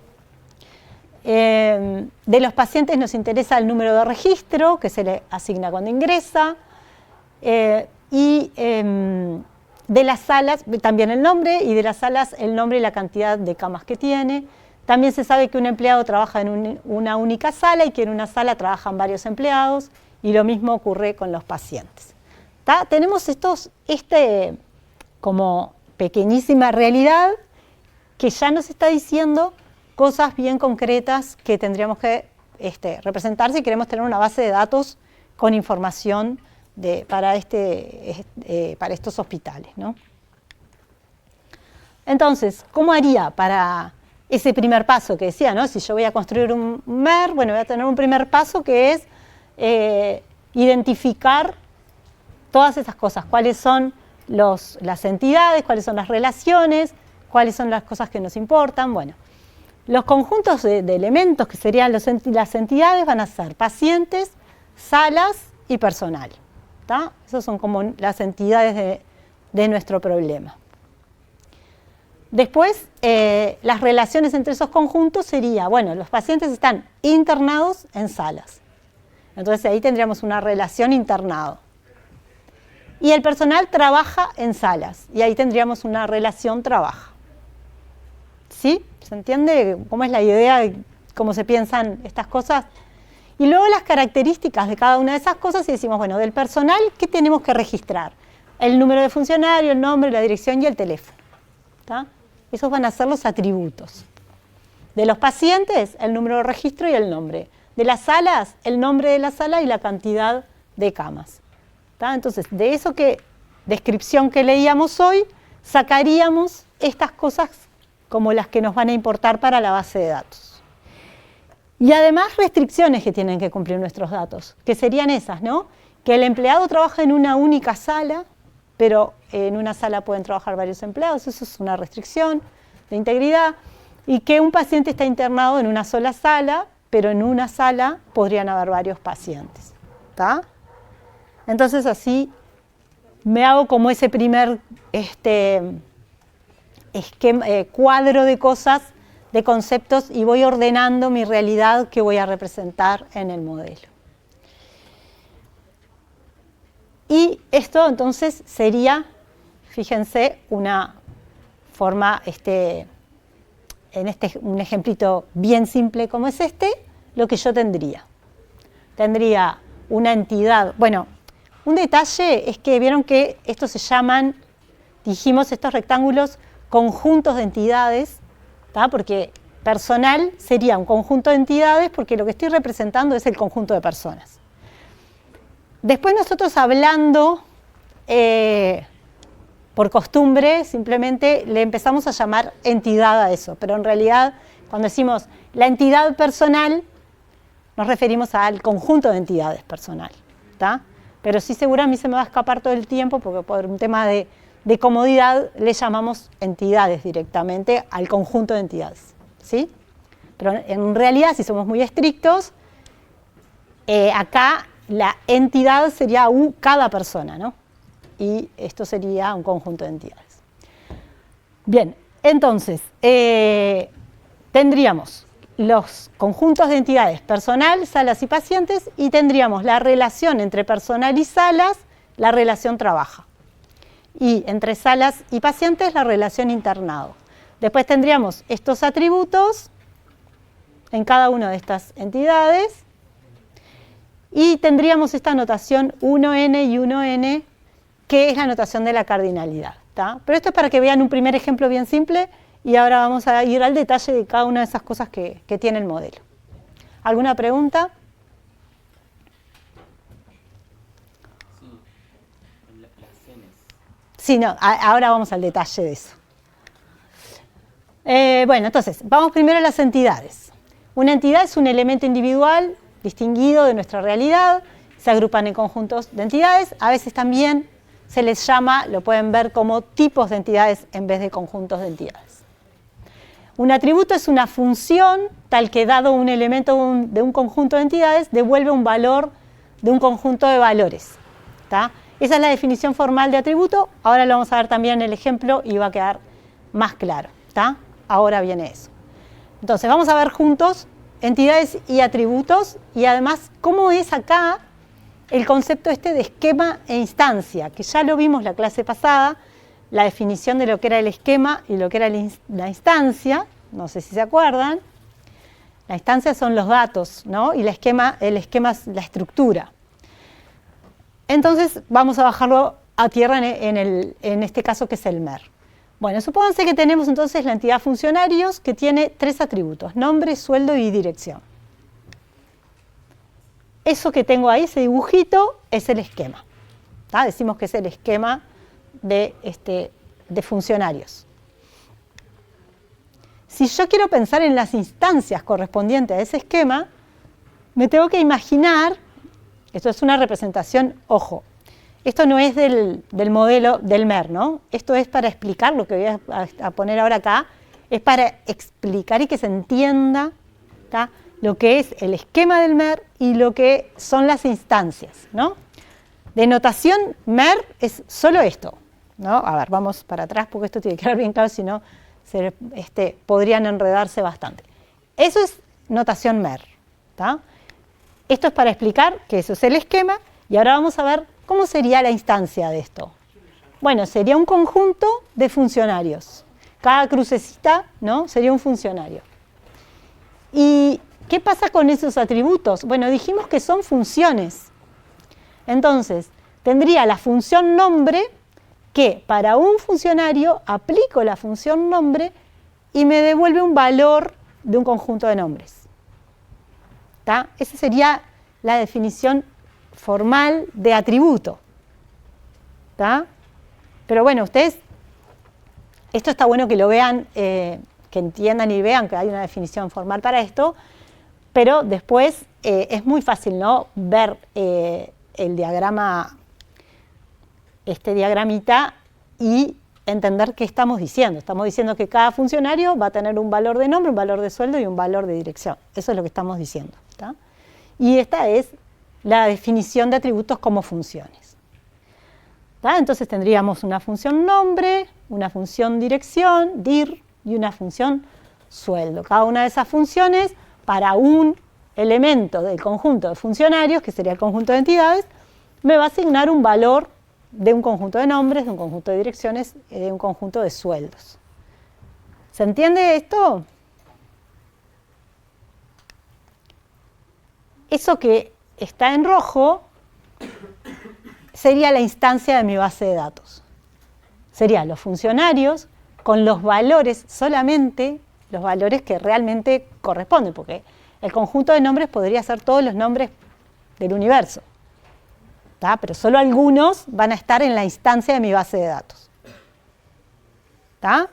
De los pacientes nos interesa el número de registro, que se le asigna cuando ingresa. De las salas, también el nombre, y de las salas el nombre y la cantidad de camas que tiene. También se sabe que un empleado trabaja en una única sala y que en una sala trabajan varios empleados, y lo mismo ocurre con los pacientes. Tenemos como pequeñísima realidad que ya nos está diciendo cosas bien concretas que tendríamos que representar si queremos tener una base de datos con información para estos hospitales, ¿no? Entonces, ¿cómo haría para ese primer paso que decía, ¿no? Si yo voy a construir un MER, bueno, voy a tener un primer paso que es identificar todas esas cosas, cuáles son las entidades, cuáles son las relaciones, cuáles son las cosas que nos importan. Bueno, los conjuntos de elementos que serían las entidades van a ser pacientes, salas y personal. Esas son como las entidades de nuestro problema. Después, las relaciones entre esos conjuntos sería, bueno, los pacientes están internados en salas. Entonces ahí tendríamos una relación internado. Y el personal trabaja en salas, y ahí tendríamos una relación trabaja. ¿Sí? ¿Se entiende cómo es la idea de cómo se piensan estas cosas? Y luego las características de cada una de esas cosas, y decimos, bueno, del personal, ¿qué tenemos que registrar? El número de funcionario, el nombre, la dirección y el teléfono. Esos van a ser los atributos. De los pacientes, el número de registro y el nombre. De las salas, el nombre de la sala y la cantidad de camas. Entonces, de eso descripción que leíamos hoy, sacaríamos estas cosas como las que nos van a importar para la base de datos. Y además restricciones que tienen que cumplir nuestros datos, que serían esas, ¿no? Que el empleado trabaja en una única sala, pero en una sala pueden trabajar varios empleados, eso es una restricción de integridad, y que un paciente está internado en una sola sala, pero en una sala podrían haber varios pacientes. Entonces así me hago como ese primer cuadro de cosas, de conceptos, y voy ordenando mi realidad que voy a representar en el modelo. Y esto entonces sería, fíjense, una forma, un ejemplito bien simple como es lo que yo tendría. Tendría una entidad, bueno, un detalle es que vieron que estos se llaman, dijimos, estos rectángulos, conjuntos de entidades, porque personal sería un conjunto de entidades porque lo que estoy representando es el conjunto de personas. Después nosotros hablando, por costumbre, simplemente le empezamos a llamar entidad a eso, pero en realidad cuando decimos la entidad personal, nos referimos al conjunto de entidades personal. Pero sí, seguro a mí se me va a escapar todo el tiempo porque por un tema de comodidad le llamamos entidades directamente al conjunto de entidades. ¿Sí? Pero en realidad, si somos muy estrictos, acá la entidad sería cada persona, ¿no? Y esto sería un conjunto de entidades. Bien, entonces, tendríamos los conjuntos de entidades personal, salas y pacientes, y tendríamos la relación entre personal y salas la relación trabaja. Y entre salas y pacientes, la relación internado. Después tendríamos estos atributos en cada una de estas entidades. Y tendríamos esta notación 1n y 1n, que es la notación de la cardinalidad. ¿Tá? Pero esto es para que vean un primer ejemplo bien simple, y ahora vamos a ir al detalle de cada una de esas cosas que tiene el modelo. ¿Alguna pregunta? Sí, no, ahora vamos al detalle de eso. Bueno, entonces, vamos primero a las entidades. Una entidad es un elemento individual distinguido de nuestra realidad, se agrupan en conjuntos de entidades, a veces también se les llama, lo pueden ver como tipos de entidades en vez de conjuntos de entidades. Un atributo es una función tal que dado un elemento de un conjunto de entidades devuelve un valor de un conjunto de valores. ¿Tá? Esa es la definición formal de atributo, ahora lo vamos a ver también en el ejemplo y va a quedar más claro. ¿Tá? Ahora viene eso. Entonces vamos a ver juntos entidades y atributos y además cómo es acá el concepto este de esquema e instancia, que ya lo vimos la clase pasada, la definición de lo que era el esquema y lo que era la instancia, no sé si se acuerdan. La instancia son los datos, ¿no? Y el esquema es la estructura. Entonces vamos a bajarlo a tierra en este caso que es el MER. Bueno, supónganse que tenemos entonces la entidad funcionarios que tiene 3 atributos, nombre, sueldo y dirección. Eso que tengo ahí, ese dibujito, es el esquema. ¿Tá? Decimos que es el esquema de funcionarios. Si yo quiero pensar en las instancias correspondientes a ese esquema, me tengo que imaginar, esto es una representación, ojo, esto no es del modelo del MER, ¿no? Esto es para explicar, lo que voy a poner ahora acá, es para explicar y que se entienda, ¿tá? Lo que es el esquema del MER y lo que son las instancias, ¿no? De notación MER es solo esto, ¿no? A ver, vamos para atrás porque esto tiene que quedar bien claro, si no podrían enredarse bastante. Eso es notación MER, ¿tá? Esto es para explicar que eso es el esquema y ahora vamos a ver cómo sería la instancia de esto. Bueno, sería un conjunto de funcionarios. Cada crucecita, ¿no? Sería un funcionario. ¿Y qué pasa con esos atributos? Bueno, dijimos que son funciones. Entonces, tendría la función nombre que para un funcionario aplico la función nombre y me devuelve un valor de un conjunto de nombres. ¿Tá? Esa sería la definición formal de atributo. ¿Tá? Pero bueno, ustedes, esto está bueno que lo vean, que entiendan y vean que hay una definición formal para esto, pero después es muy fácil, ¿no? Ver el diagrama, este diagramita y entender qué estamos diciendo. Estamos diciendo que cada funcionario va a tener un valor de nombre, un valor de sueldo y un valor de dirección. Eso es lo que estamos diciendo. ¿Tá? Y esta es la definición de atributos como funciones. ¿Tá? Entonces tendríamos una función nombre, una función dirección, dir, y una función sueldo. Cada una de esas funciones para un elemento del conjunto de funcionarios, que sería el conjunto de entidades, me va a asignar un valor de un conjunto de nombres, de un conjunto de direcciones, de un conjunto de sueldos. ¿Se entiende esto? Eso que está en rojo sería la instancia de mi base de datos. Serían los funcionarios con los valores, solamente los valores que realmente corresponden, porque el conjunto de nombres podría ser todos los nombres del universo. ¿Tá? Pero solo algunos van a estar en la instancia de mi base de datos. ¿Tá?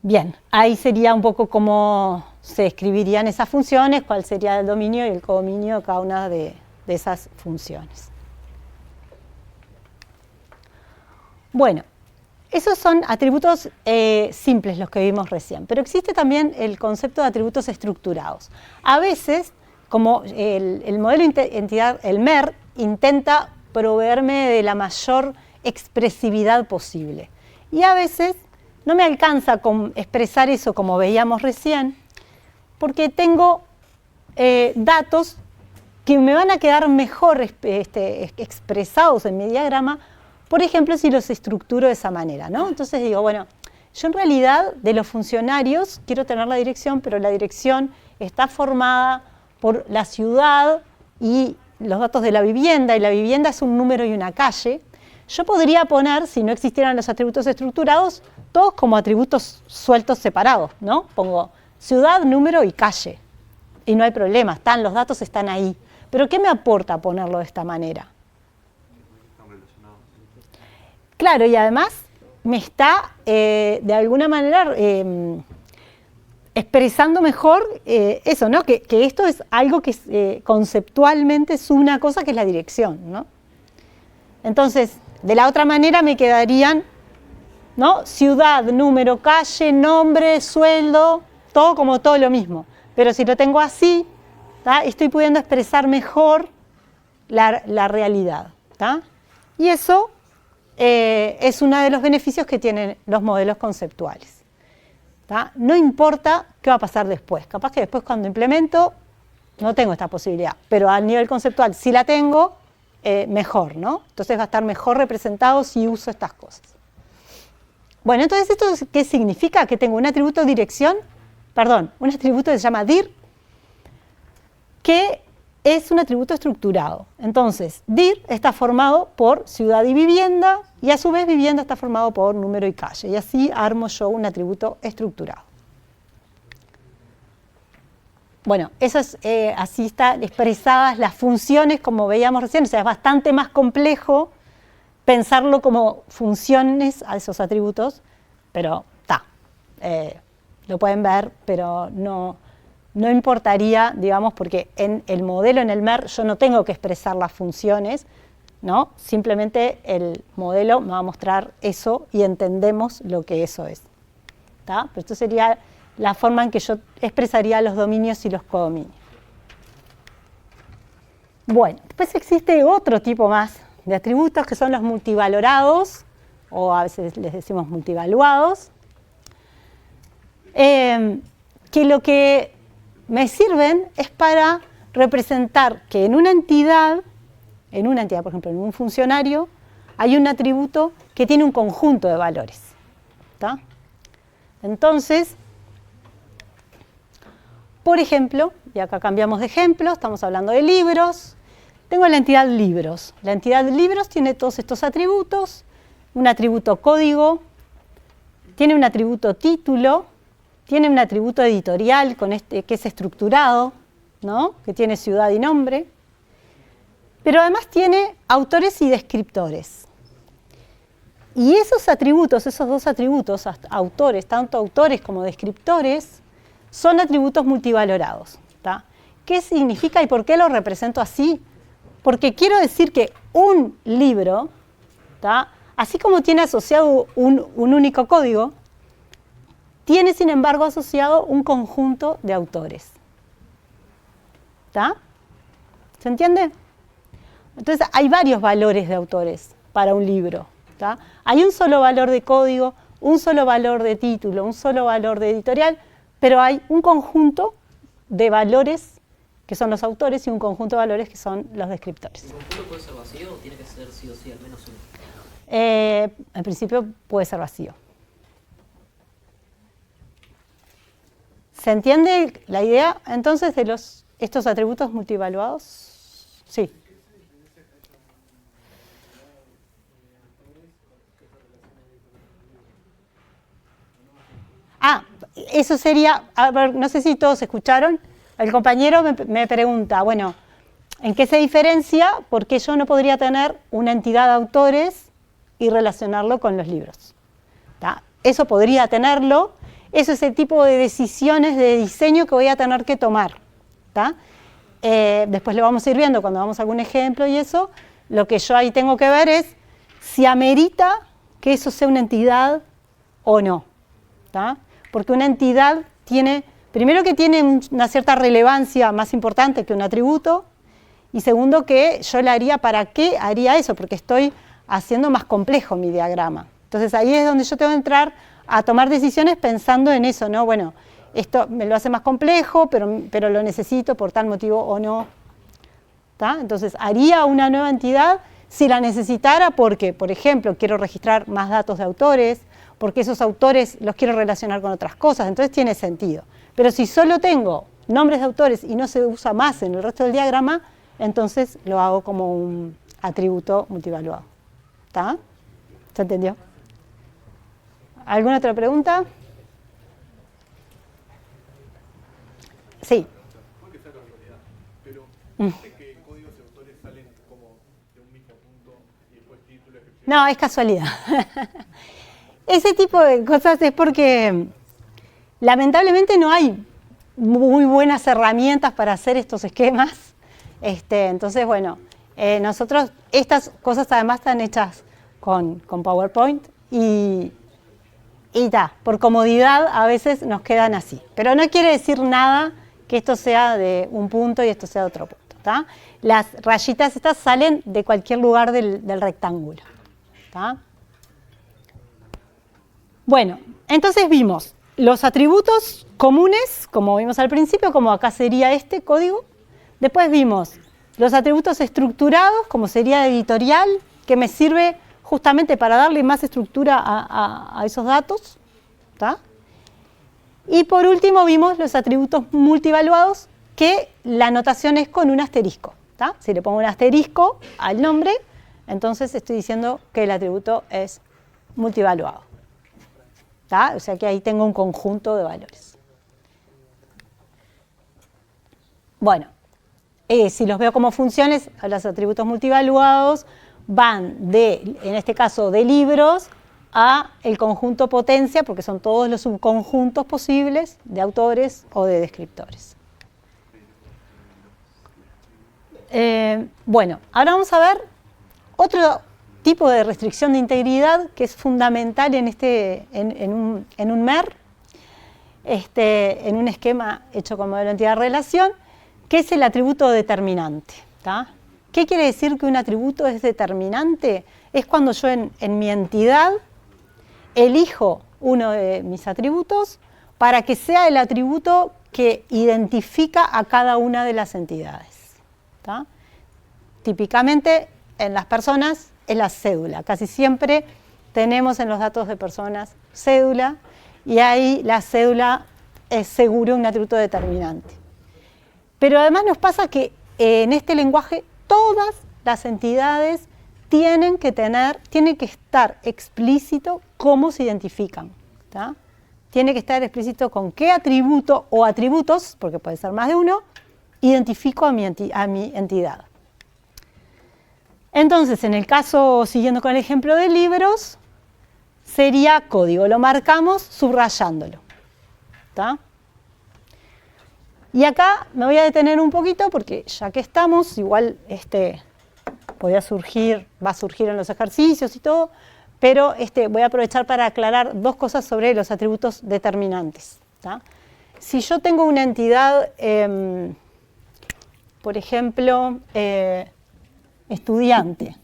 Bien, ahí sería un poco cómo se escribirían esas funciones, cuál sería el dominio y el codominio de cada una de esas funciones. Bueno, esos son atributos simples los que vimos recién, pero existe también el concepto de atributos estructurados. A veces, como el modelo entidad, el MER, intenta proveerme de la mayor expresividad posible. Y a veces no me alcanza con expresar eso como veíamos recién, porque tengo datos que me van a quedar mejor expresados en mi diagrama, por ejemplo, si los estructuro de esa manera, ¿no? Entonces digo, bueno, yo en realidad de los funcionarios quiero tener la dirección, pero la dirección está formada por la ciudad y los datos de la vivienda, y la vivienda es un número y una calle. Yo podría poner, si no existieran los atributos estructurados, todos como atributos sueltos separados, ¿no? Pongo ciudad, número y calle. Y no hay problema, los datos están ahí. Pero ¿qué me aporta ponerlo de esta manera? Claro, y además me está, de alguna manera, expresando mejor eso, ¿no? Que esto es algo que conceptualmente es una cosa que es la dirección, ¿no? Entonces, de la otra manera me quedarían, ¿no? Ciudad, número, calle, nombre, sueldo, todo como todo lo mismo. Pero si lo tengo así, ¿tá? Estoy pudiendo expresar mejor la realidad, ¿tá? Y eso es uno de los beneficios que tienen los modelos conceptuales, ¿tá? No importa qué va a pasar después. Capaz que después cuando implemento no tengo esta posibilidad, pero a nivel conceptual si la tengo, mejor, ¿no? Entonces va a estar mejor representado si uso estas cosas. Bueno, entonces, ¿esto qué significa? Que tengo un atributo dirección, un atributo que se llama dir, que es un atributo estructurado. Entonces, dir está formado por ciudad y vivienda, y a su vez vivienda está formado por número y calle. Y así armo yo un atributo estructurado. Bueno, eso es, así están expresadas las funciones, como veíamos recién. O sea, es bastante más complejo pensarlo como funciones a esos atributos, pero lo pueden ver, pero no importaría, digamos, porque en el modelo, en el MER, yo no tengo que expresar las funciones, ¿no? Simplemente el modelo me va a mostrar eso y entendemos lo que eso es, ¿tá? Pero esto sería la forma en que yo expresaría los dominios y los codominios. Bueno, después existe otro tipo más de atributos que son los multivalorados, o a veces les decimos multivaluados, que lo que me sirven es para representar que en una entidad, por ejemplo, en un funcionario, hay un atributo que tiene un conjunto de valores, ¿tá? Entonces, por ejemplo, y acá cambiamos de ejemplo, estamos hablando de libros, tengo la entidad libros. La entidad libros tiene todos estos atributos, un atributo código, tiene un atributo título, tiene un atributo editorial que es estructurado, ¿no? Que tiene ciudad y nombre, pero además tiene autores y descriptores. Y esos atributos, esos dos atributos, autores, tanto autores como descriptores, son atributos multivalorados, ¿tá? ¿Qué significa y por qué lo represento así? Porque quiero decir que un libro, ¿tá? Así como tiene asociado un único código, tiene sin embargo asociado un conjunto de autores. ¿Tá? ¿Se entiende? Entonces hay varios valores de autores para un libro, ¿tá? Hay un solo valor de código, un solo valor de título, un solo valor de editorial, pero hay un conjunto de valores que son los autores y un conjunto de valores que son los descriptores. ¿El conjunto puede ser vacío o tiene que ser sí o sí al menos uno? En principio puede ser vacío. ¿Se entiende la idea entonces de estos atributos multivaluados? Sí. Eso sería, a ver, no sé si todos escucharon, el compañero me pregunta, bueno, ¿en qué se diferencia? Porque yo no podría tener una entidad de autores y relacionarlo con los libros, ¿tá? Eso podría tenerlo, eso es el tipo de decisiones de diseño que voy a tener que tomar, ¿tá? Después lo vamos a ir viendo cuando vamos a algún ejemplo y eso, lo que yo ahí tengo que ver es si amerita que eso sea una entidad o no, ¿tá? Porque una entidad tiene, primero que tiene una cierta relevancia más importante que un atributo, y segundo que yo le haría, ¿para qué haría eso? Porque estoy haciendo más complejo mi diagrama. Entonces ahí es donde yo tengo que entrar a tomar decisiones pensando en eso, ¿no? Bueno, esto me lo hace más complejo, pero lo necesito por tal motivo o no. ¿tá? Entonces, haría una nueva entidad si la necesitara porque, por ejemplo, quiero registrar más datos de autores, porque esos autores los quiero relacionar con otras cosas, entonces tiene sentido. Pero si solo tengo nombres de autores y no se usa más en el resto del diagrama, entonces lo hago como un atributo multivaluado. ¿Está? ¿Se entendió? ¿Alguna otra pregunta? Sí. No, es casualidad. Ese tipo de cosas es porque lamentablemente no hay muy buenas herramientas para hacer estos esquemas. Entonces, bueno, nosotros, estas cosas además están hechas con PowerPoint y por comodidad a veces nos quedan así. Pero no quiere decir nada que esto sea de un punto y esto sea de otro punto. ¿Tá? Las rayitas estas salen de cualquier lugar del rectángulo. ¿Tá? Bueno, entonces vimos los atributos comunes, como vimos al principio, como acá sería este código. Después vimos los atributos estructurados, como sería editorial, que me sirve justamente para darle más estructura a esos datos. ¿Tá? Y por último vimos los atributos multivaluados, que la notación es con un asterisco. ¿Tá? Si le pongo un asterisco al nombre, entonces estoy diciendo que el atributo es multivaluado. ¿Tá? O sea que ahí tengo un conjunto de valores. Bueno, si los veo como funciones, los atributos multivaluados van de, en este caso, de libros a el conjunto potencia, porque son todos los subconjuntos posibles de autores o de descriptores. Bueno, ahora vamos a ver otro tipo de restricción de integridad que es fundamental en un MER, en un esquema hecho con modelo de entidad-relación, que es el atributo determinante. ¿Tá? ¿Qué quiere decir que un atributo es determinante? Es cuando yo en mi entidad elijo uno de mis atributos para que sea el atributo que identifica a cada una de las entidades. ¿Tá? Típicamente en las personas es la cédula. Casi siempre tenemos en los datos de personas cédula y ahí la cédula es seguro un atributo determinante. Pero además nos pasa que en este lenguaje todas las entidades tienen que estar explícito cómo se identifican. ¿Tá? Tiene que estar explícito con qué atributo o atributos, porque puede ser más de uno, identifico a mi entidad. Entonces, en el caso, siguiendo con el ejemplo de libros, sería código. Lo marcamos subrayándolo. ¿Tá? Y acá me voy a detener un poquito porque ya que estamos, igual va a surgir en los ejercicios y todo, pero voy a aprovechar para aclarar dos cosas sobre los atributos determinantes. ¿Tá? Si yo tengo una entidad, por ejemplo, estudiante,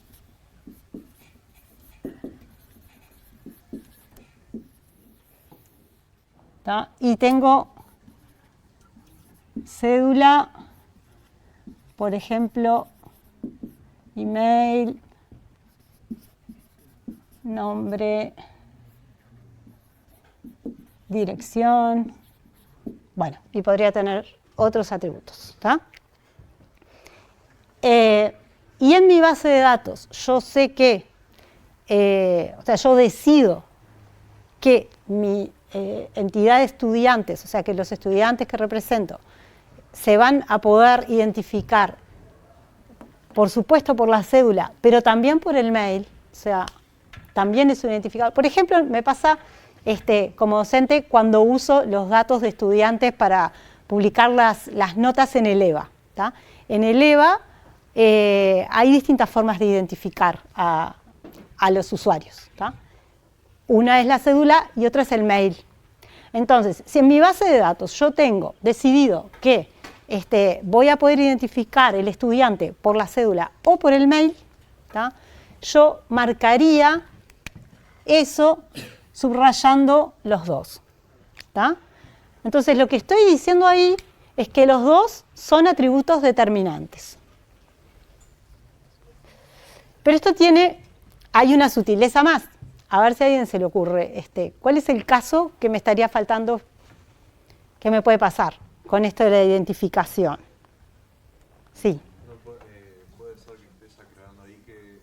¿tá? Y tengo cédula, por ejemplo, email, nombre, dirección, bueno, y podría tener otros atributos. ¿Tá? Y en mi base de datos yo sé que, yo decido que mi entidad de estudiantes, o sea, que los estudiantes que represento, se van a poder identificar, por supuesto por la cédula, pero también por el mail, o sea, también es un identificador. Por ejemplo, me pasa como docente cuando uso los datos de estudiantes para publicar las notas en el EVA. ¿Tá? En el EVA hay distintas formas de identificar a los usuarios. ¿Tá? Una es la cédula y otra es el mail. Entonces, si en mi base de datos yo tengo decidido que voy a poder identificar el estudiante por la cédula o por el mail, ¿tá? Yo marcaría eso subrayando los dos. ¿Tá? Entonces, lo que estoy diciendo ahí es que los dos son atributos determinantes. Pero esto hay una sutileza más. A ver si a alguien se le ocurre. ¿Cuál es el caso que me estaría faltando, que me puede pasar con esto de la identificación? Sí. Puede ser que estés aclarando ahí que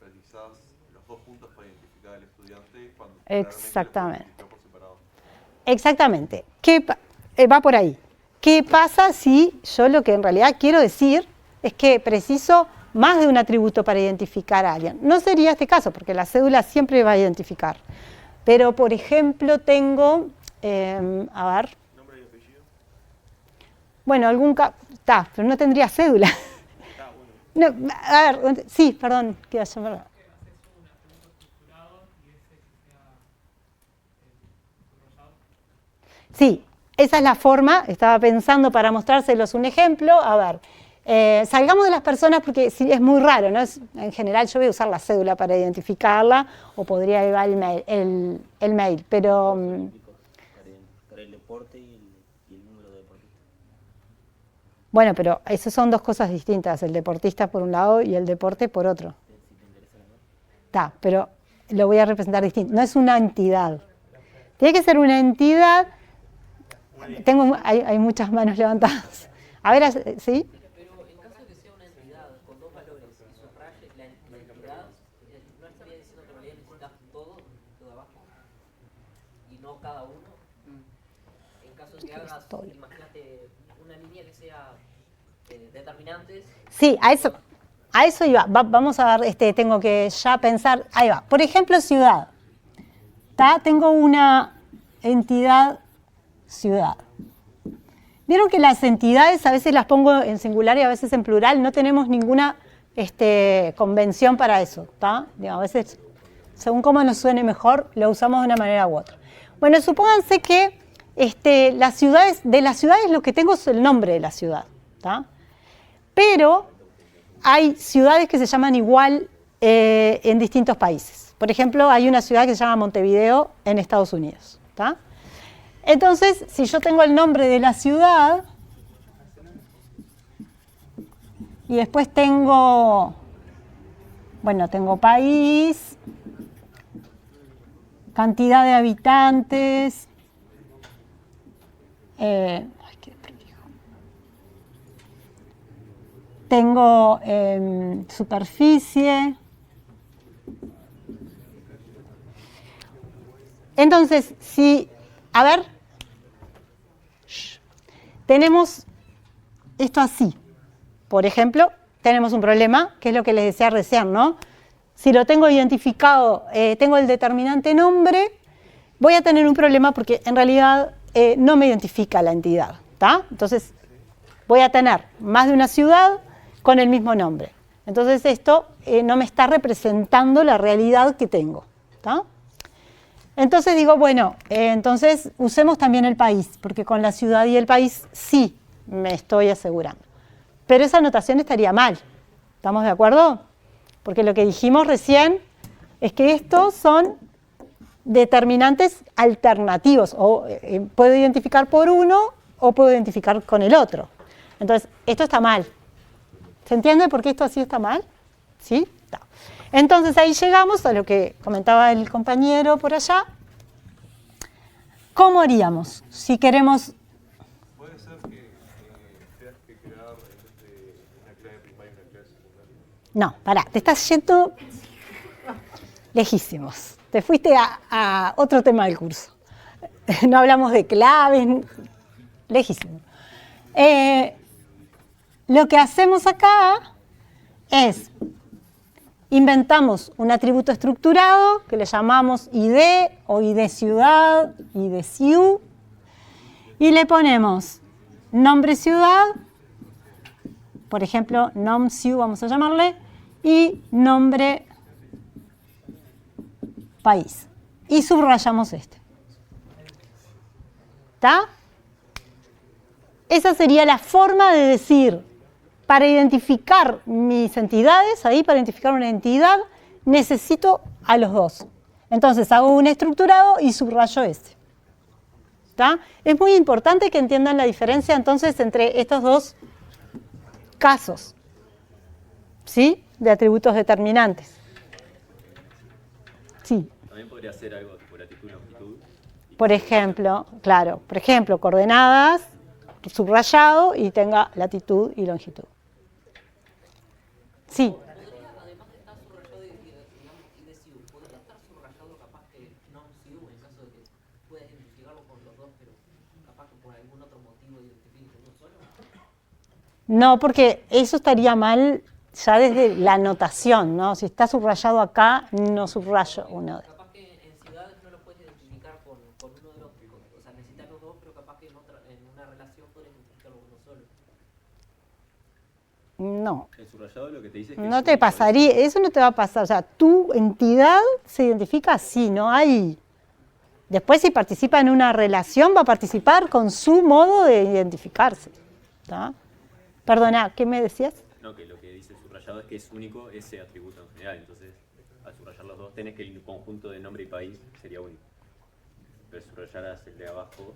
realizás los dos puntos para identificar al estudiante cuando Exactamente. por separado. Exactamente. Va por ahí. ¿Qué pasa si yo lo que en realidad quiero decir es que preciso más de un atributo para identificar a alguien? No sería este caso, porque la cédula siempre va a identificar. Pero, por ejemplo, tengo, a ver. ¿Nombre y apellido? Bueno, pero no tendría cédula. No, a ver, sí, perdón, queda yo, perdón. Sí, esa es la forma, estaba pensando para mostrárselos un ejemplo. A ver, salgamos de las personas porque sí, es muy raro, ¿no? En general yo voy a usar la cédula para identificarla o podría llevar el mail, pero... Para el deporte y el número de deportistas. Bueno, pero esas son dos cosas distintas, el deportista por un lado y el deporte por otro. Está, pero lo voy a representar distinto, no es una entidad. Tiene que ser una entidad... Hay muchas manos levantadas. A ver, ¿sí? Pero en caso de que sea una entidad con dos valores y subraye la entidad, ¿no estaría diciendo que en realidad necesitas todo de abajo? Y no cada uno. En caso de que hagas, imagínate, una línea que sea determinantes. Sí, a eso iba. Vamos a ver, tengo que ya pensar. Ahí va. Por ejemplo, ciudad. Tengo una entidad ciudad. Vieron que las entidades a veces las pongo en singular y a veces en plural, no tenemos ninguna convención para eso, ¿tá? A veces, según cómo nos suene mejor, lo usamos de una manera u otra. Bueno, supónganse que de las ciudades lo que tengo es el nombre de la ciudad, ¿tá? Pero hay ciudades que se llaman igual en distintos países. Por ejemplo, hay una ciudad que se llama Montevideo en Estados Unidos, ¿tá? Entonces, si yo tengo el nombre de la ciudad y después tengo país, cantidad de habitantes, tengo superficie. Entonces, a ver, tenemos esto así. Por ejemplo, tenemos un problema, que es lo que les decía recién, ¿no? Si lo tengo identificado, tengo el determinante nombre, voy a tener un problema porque en realidad no me identifica la entidad, ¿tá? Entonces, voy a tener más de una ciudad con el mismo nombre. Entonces, esto no me está representando la realidad que tengo, ¿tá? Entonces digo, bueno, entonces usemos también el país, porque con la ciudad y el país sí me estoy asegurando. Pero esa anotación estaría mal, ¿estamos de acuerdo? Porque lo que dijimos recién es que estos son determinantes alternativos, o puedo identificar por uno o puedo identificar con el otro. Entonces, esto está mal. ¿Se entiende por qué esto así está mal? ¿Sí? Está. Entonces ahí llegamos a lo que comentaba el compañero por allá. ¿Cómo haríamos si queremos? ¿Puede ser que tengas que crear una clave primaria y una clave secundaria? No, pará, te estás yendo lejísimos. Te fuiste a otro tema del curso. No hablamos de claves, lejísimo. Lo que hacemos acá es inventamos un atributo estructurado que le llamamos ID o ID ciudad, ID ciu, y le ponemos nombre ciudad, por ejemplo, nom ciu vamos a llamarle, y nombre país. Y subrayamos este. ¿Está? Esa sería la forma de decir, para identificar mis entidades, para identificar una entidad, necesito a los dos. Entonces hago un estructurado y subrayo este. ¿Está? Es muy importante que entiendan la diferencia entonces entre estos dos casos. ¿sí? De atributos determinantes. Sí. También podría ser algo tipo latitud y longitud. Por ejemplo, claro, por ejemplo, coordenadas, subrayado y tenga latitud y longitud. Sí. Podría, además de estar subrayado y decidu, podría estar subrayado capaz que non-sidu en caso de que puedas identificarlo con los dos, pero capaz que por algún otro motivo identifiques uno solo. No, porque eso estaría mal ya desde la notación, ¿no? Si está subrayado acá, no subrayo uno de. Capaz que en ciudades no lo puedes identificar con uno de los dos, o sea, necesitas los dos, pero capaz que en una relación puedes identificarlo con uno solo. No. El subrayado lo que te dice es que No es te único, pasaría, eso no te va a pasar. O sea, tu entidad se identifica así, no hay. Después, si participa en una relación, va a participar con su modo de identificarse. ¿Tá? Perdona, ¿qué me decías? No, que lo que dice el subrayado es que es único ese atributo en general. Entonces, al subrayar los dos, tenés que el conjunto de nombre y país sería único. Pero subrayaras el de abajo,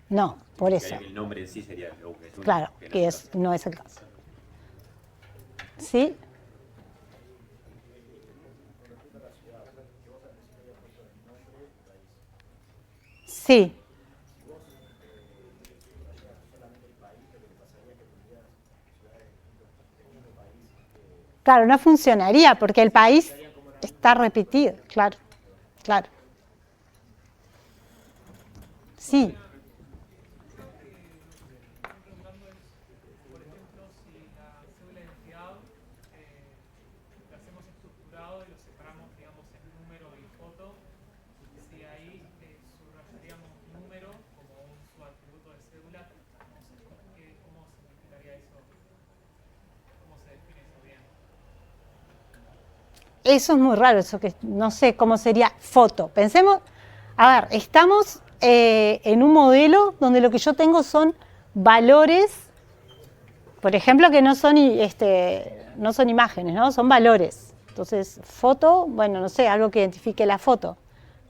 No, por eso. significaría que el nombre en sí sería lo que es único. Claro, no que es no es el caso. ¿Sí? Sí. Claro, no funcionaría porque el país está repetido, claro, claro. Sí. Eso es muy raro, eso que no sé cómo sería foto. Pensemos, a ver, estamos en un modelo donde lo que yo tengo son valores, por ejemplo, que no son imágenes, ¿no? Son valores. Entonces, foto, bueno, no sé, algo que identifique la foto.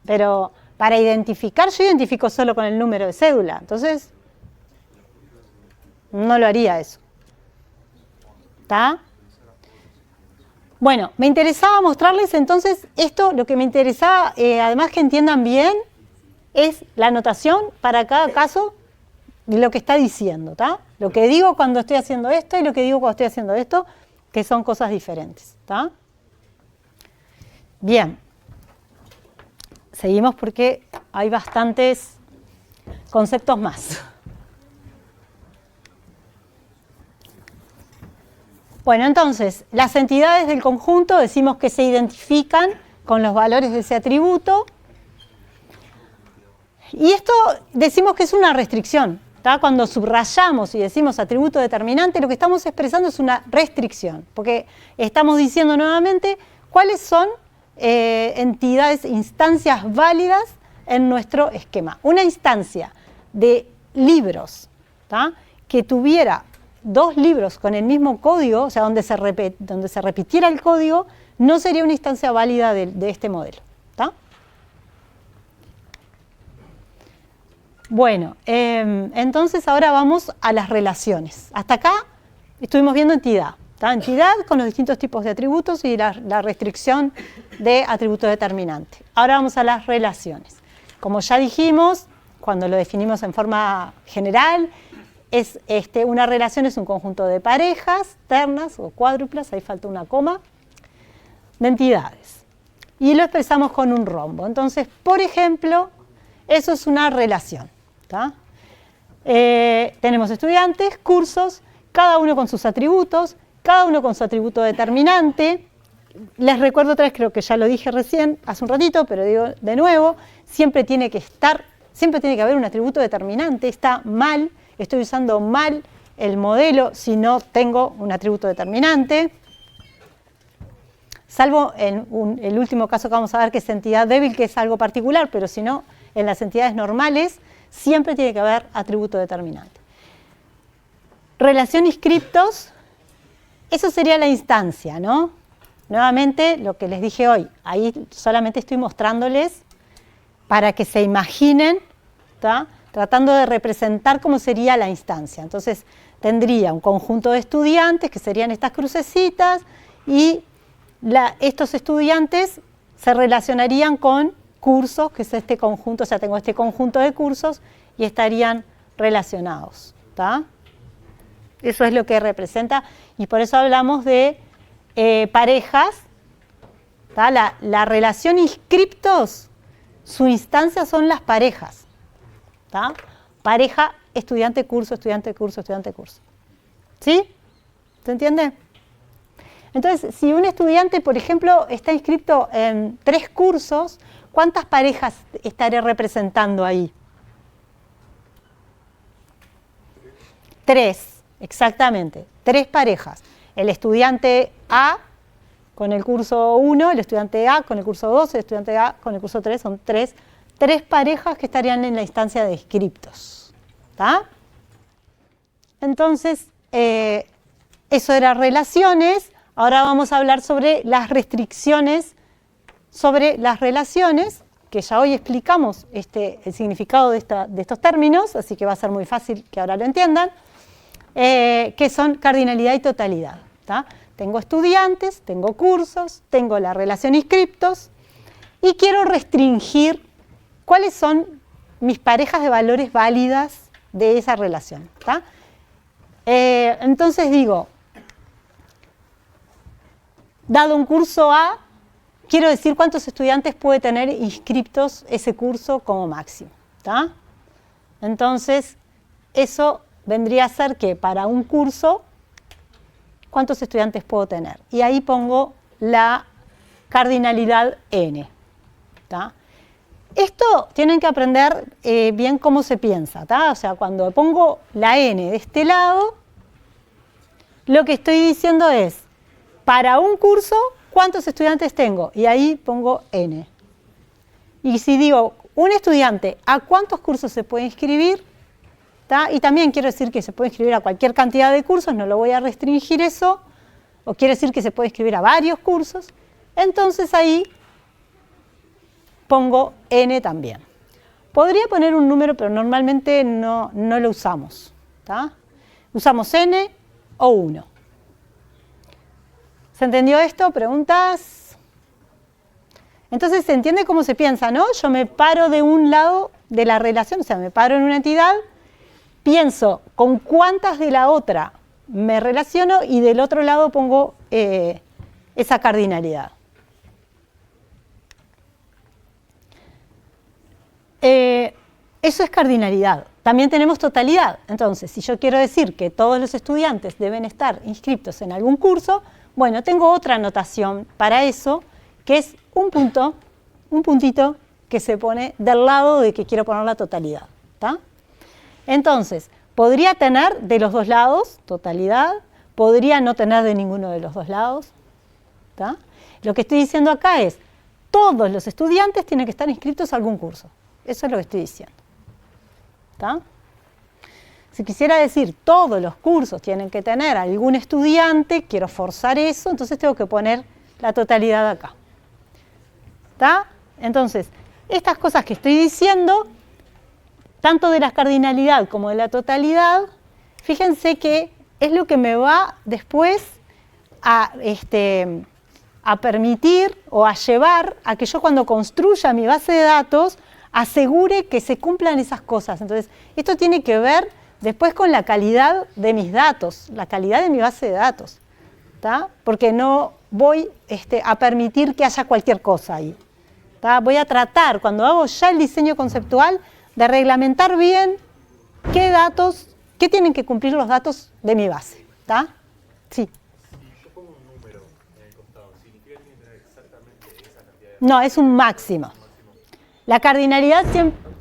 Pero para identificar, yo identifico solo con el número de cédula. Entonces, no lo haría eso. ¿Está? Bueno, me interesaba mostrarles entonces esto, lo que me interesaba, además que entiendan bien, es la anotación para cada caso de lo que está diciendo, ¿está? Lo que digo cuando estoy haciendo esto y lo que digo cuando estoy haciendo esto, que son cosas diferentes, ¿está? Bien. Seguimos porque hay bastantes conceptos más. Bueno, entonces, las entidades del conjunto decimos que se identifican con los valores de ese atributo. Y esto decimos que es una restricción. ¿Tá? Cuando subrayamos y decimos atributo determinante, lo que estamos expresando es una restricción. Porque estamos diciendo nuevamente cuáles son entidades, instancias válidas en nuestro esquema. Una instancia de libros, ¿tá? Que tuviera dos libros con el mismo código, o sea, donde se repitiera el código, no sería una instancia válida de este modelo. ¿Tá? Bueno, entonces ahora vamos a las relaciones. Hasta acá estuvimos viendo entidad. ¿Tá? Entidad con los distintos tipos de atributos y la restricción de atributo determinante. Ahora vamos a las relaciones. Como ya dijimos, cuando lo definimos en forma general, una relación es un conjunto de parejas, ternas o cuádruplas, ahí falta una coma, de entidades. Y lo expresamos con un rombo. Entonces, por ejemplo, eso es una relación. ¿Tá? Tenemos estudiantes, cursos, cada uno con sus atributos, cada uno con su atributo determinante. Les recuerdo otra vez, creo que ya lo dije recién, hace un ratito, pero digo de nuevo, siempre tiene que haber un atributo determinante. Está mal, estoy usando mal el modelo si no tengo un atributo determinante. Salvo en el último caso que vamos a ver, que es entidad débil, que es algo particular, pero si no, en las entidades normales siempre tiene que haber atributo determinante. Relación y scriptos, eso sería la instancia, ¿no? Nuevamente, lo que les dije hoy, ahí solamente estoy mostrándoles para que se imaginen, ¿tá? Tratando de representar cómo sería la instancia. Entonces, tendría un conjunto de estudiantes, que serían estas crucecitas, y estos estudiantes se relacionarían con cursos, que es este conjunto, o sea, tengo este conjunto de cursos y estarían relacionados, ¿tá? Eso es lo que representa, y por eso hablamos de parejas, ¿tá? La relación inscriptos, su instancia son las parejas, ¿tá? Pareja, estudiante, curso, estudiante, curso, estudiante, curso. ¿Sí? ¿Se entiende? Entonces, si un estudiante, por ejemplo, está inscrito en 3 cursos, ¿cuántas parejas estaré representando ahí? 3, exactamente, 3 parejas. El estudiante A con el curso 1, el estudiante A con el curso 2, el estudiante A con el curso 3, son 3 parejas que estarían en la instancia de inscriptos. ¿Tá? Entonces, eso era relaciones. Ahora vamos a hablar sobre las restricciones, sobre las relaciones, que ya hoy explicamos el significado de estos términos, así que va a ser muy fácil que ahora lo entiendan, que son cardinalidad y totalidad. ¿Tá? Tengo estudiantes, tengo cursos, tengo la relación inscriptos y quiero restringir cuáles son mis parejas de valores válidas de esa relación. ¿Tá? Entonces digo, dado un curso A, quiero decir cuántos estudiantes puede tener inscriptos ese curso como máximo. ¿Tá? Entonces, eso vendría a ser que para un curso, ¿cuántos estudiantes puedo tener? Y ahí pongo la cardinalidad n. ¿Tá? Esto tienen que aprender bien cómo se piensa. ¿Tá? O sea, cuando pongo la n de este lado, lo que estoy diciendo es, para un curso, ¿cuántos estudiantes tengo? Y ahí pongo n. Y si digo, un estudiante, ¿a cuántos cursos se puede inscribir? ¿Tá? Y también quiero decir que se puede inscribir a cualquier cantidad de cursos, no lo voy a restringir eso, o quiere decir que se puede inscribir a varios cursos, entonces ahí pongo n también. Podría poner un número, pero normalmente no lo usamos. ¿Tá? Usamos n o 1. ¿Se entendió esto? ¿Preguntas? Entonces se entiende cómo se piensa, ¿no? Yo me paro de un lado de la relación, o sea, me paro en una entidad, pienso con cuántas de la otra me relaciono y del otro lado pongo esa cardinalidad. Eso es cardinalidad. También tenemos totalidad. Entonces, si yo quiero decir que todos los estudiantes deben estar inscritos en algún curso, bueno, tengo otra notación para eso, que es un puntito que se pone del lado de que quiero poner la totalidad. ¿Tá? Entonces, podría tener de los dos lados totalidad, podría no tener de ninguno de los dos lados. ¿Tá? Lo que estoy diciendo acá es, todos los estudiantes tienen que estar inscritos a algún curso. Eso es lo que estoy diciendo. ¿Tá? Si quisiera decir todos los cursos tienen que tener algún estudiante, quiero forzar eso, entonces tengo que poner la totalidad acá. ¿Tá? Entonces, estas cosas que estoy diciendo, tanto de la cardinalidad como de la totalidad, fíjense que es lo que me va después a permitir o a llevar a que yo cuando construya mi base de datos asegure que se cumplan esas cosas. Entonces, esto tiene que ver después con la calidad de mis datos, la calidad de mi base de datos. ¿Tá? Porque no voy a permitir que haya cualquier cosa ahí. ¿Tá? Voy a tratar, cuando hago ya el diseño conceptual, de reglamentar bien qué datos, qué tienen que cumplir los datos de mi base. ¿Tá? Sí. Si yo pongo un número en el costado, ¿significa que tiene que tener exactamente esa cantidad de... No, es un máximo. La cardinalidad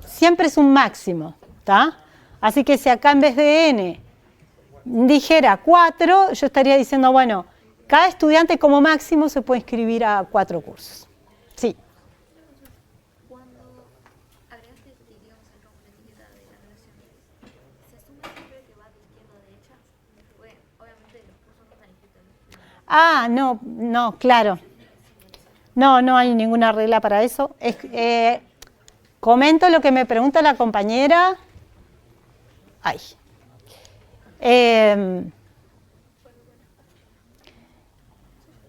siempre es un máximo. ¿Tá? Así que si acá en vez de n dijera 4, yo estaría diciendo, bueno, cada estudiante como máximo se puede inscribir a 4 cursos. Sí. Cuando agregaste, digamos, el completividad de la relación, ¿se asume siempre que va de izquierda a derecha? Porque obviamente los cursos no están inscritos. Ah, no, claro. No hay ninguna regla para eso. Comento lo que me pregunta la compañera. Ay.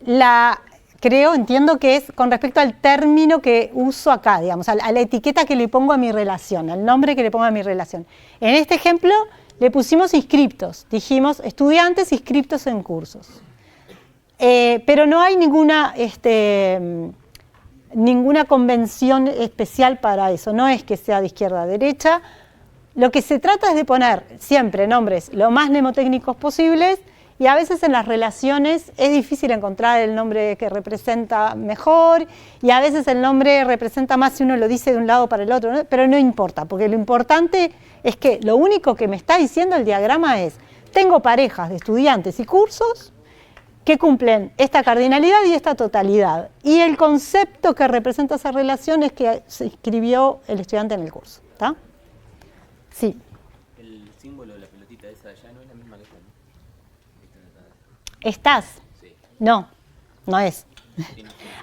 entiendo que es con respecto al término que uso acá, digamos, a la etiqueta que le pongo a mi relación, al nombre que le pongo a mi relación. En este ejemplo le pusimos inscriptos, dijimos estudiantes inscriptos en cursos. Pero no hay ninguna convención especial para eso, no es que sea de izquierda a derecha. Lo que se trata es de poner siempre nombres lo más mnemotécnicos posibles, y a veces en las relaciones es difícil encontrar el nombre que representa mejor, y a veces el nombre representa más si uno lo dice de un lado para el otro, ¿no? Pero no importa, porque lo importante es que lo único que me está diciendo el diagrama es: tengo parejas de estudiantes y cursos que cumplen esta cardinalidad y esta totalidad, y el concepto que representa esa relación es que se inscribió el estudiante en el curso. ¿Está? Sí. El símbolo de la pelotita esa de allá no es la misma que esta, ¿no? ¿Estás? Sí. No, no es.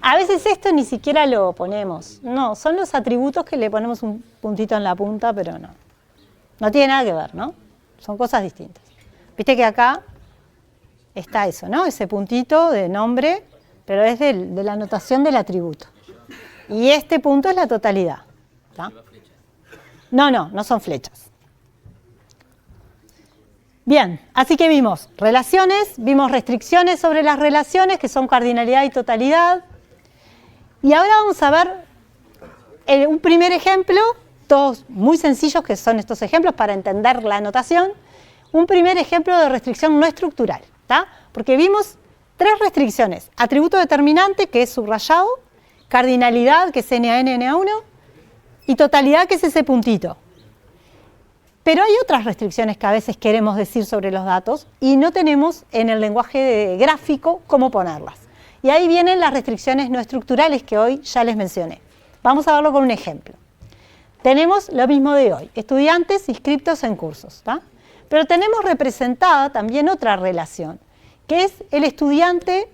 A veces esto ni siquiera lo ponemos. No, son los atributos que le ponemos un puntito en la punta, pero no. No tiene nada que ver, ¿no? Son cosas distintas. Viste que acá está eso, ¿no? Ese puntito de nombre, pero es de la anotación del atributo. Y este punto es la totalidad. ¿Está? No son flechas. Bien, así que vimos relaciones, vimos restricciones sobre las relaciones, que son cardinalidad y totalidad. Y ahora vamos a ver un primer ejemplo, todos muy sencillos que son estos ejemplos para entender la notación. Un primer ejemplo de restricción no estructural, ¿tá? Porque vimos 3 restricciones: atributo determinante, que es subrayado; cardinalidad, que es NaN=NA1; y totalidad, que es ese puntito. Pero hay otras restricciones que a veces queremos decir sobre los datos y no tenemos en el lenguaje gráfico cómo ponerlas. Y ahí vienen las restricciones no estructurales que hoy ya les mencioné. Vamos a verlo con un ejemplo. Tenemos lo mismo de hoy: estudiantes inscriptos en cursos, ¿tá? Pero tenemos representada también otra relación, que es el estudiante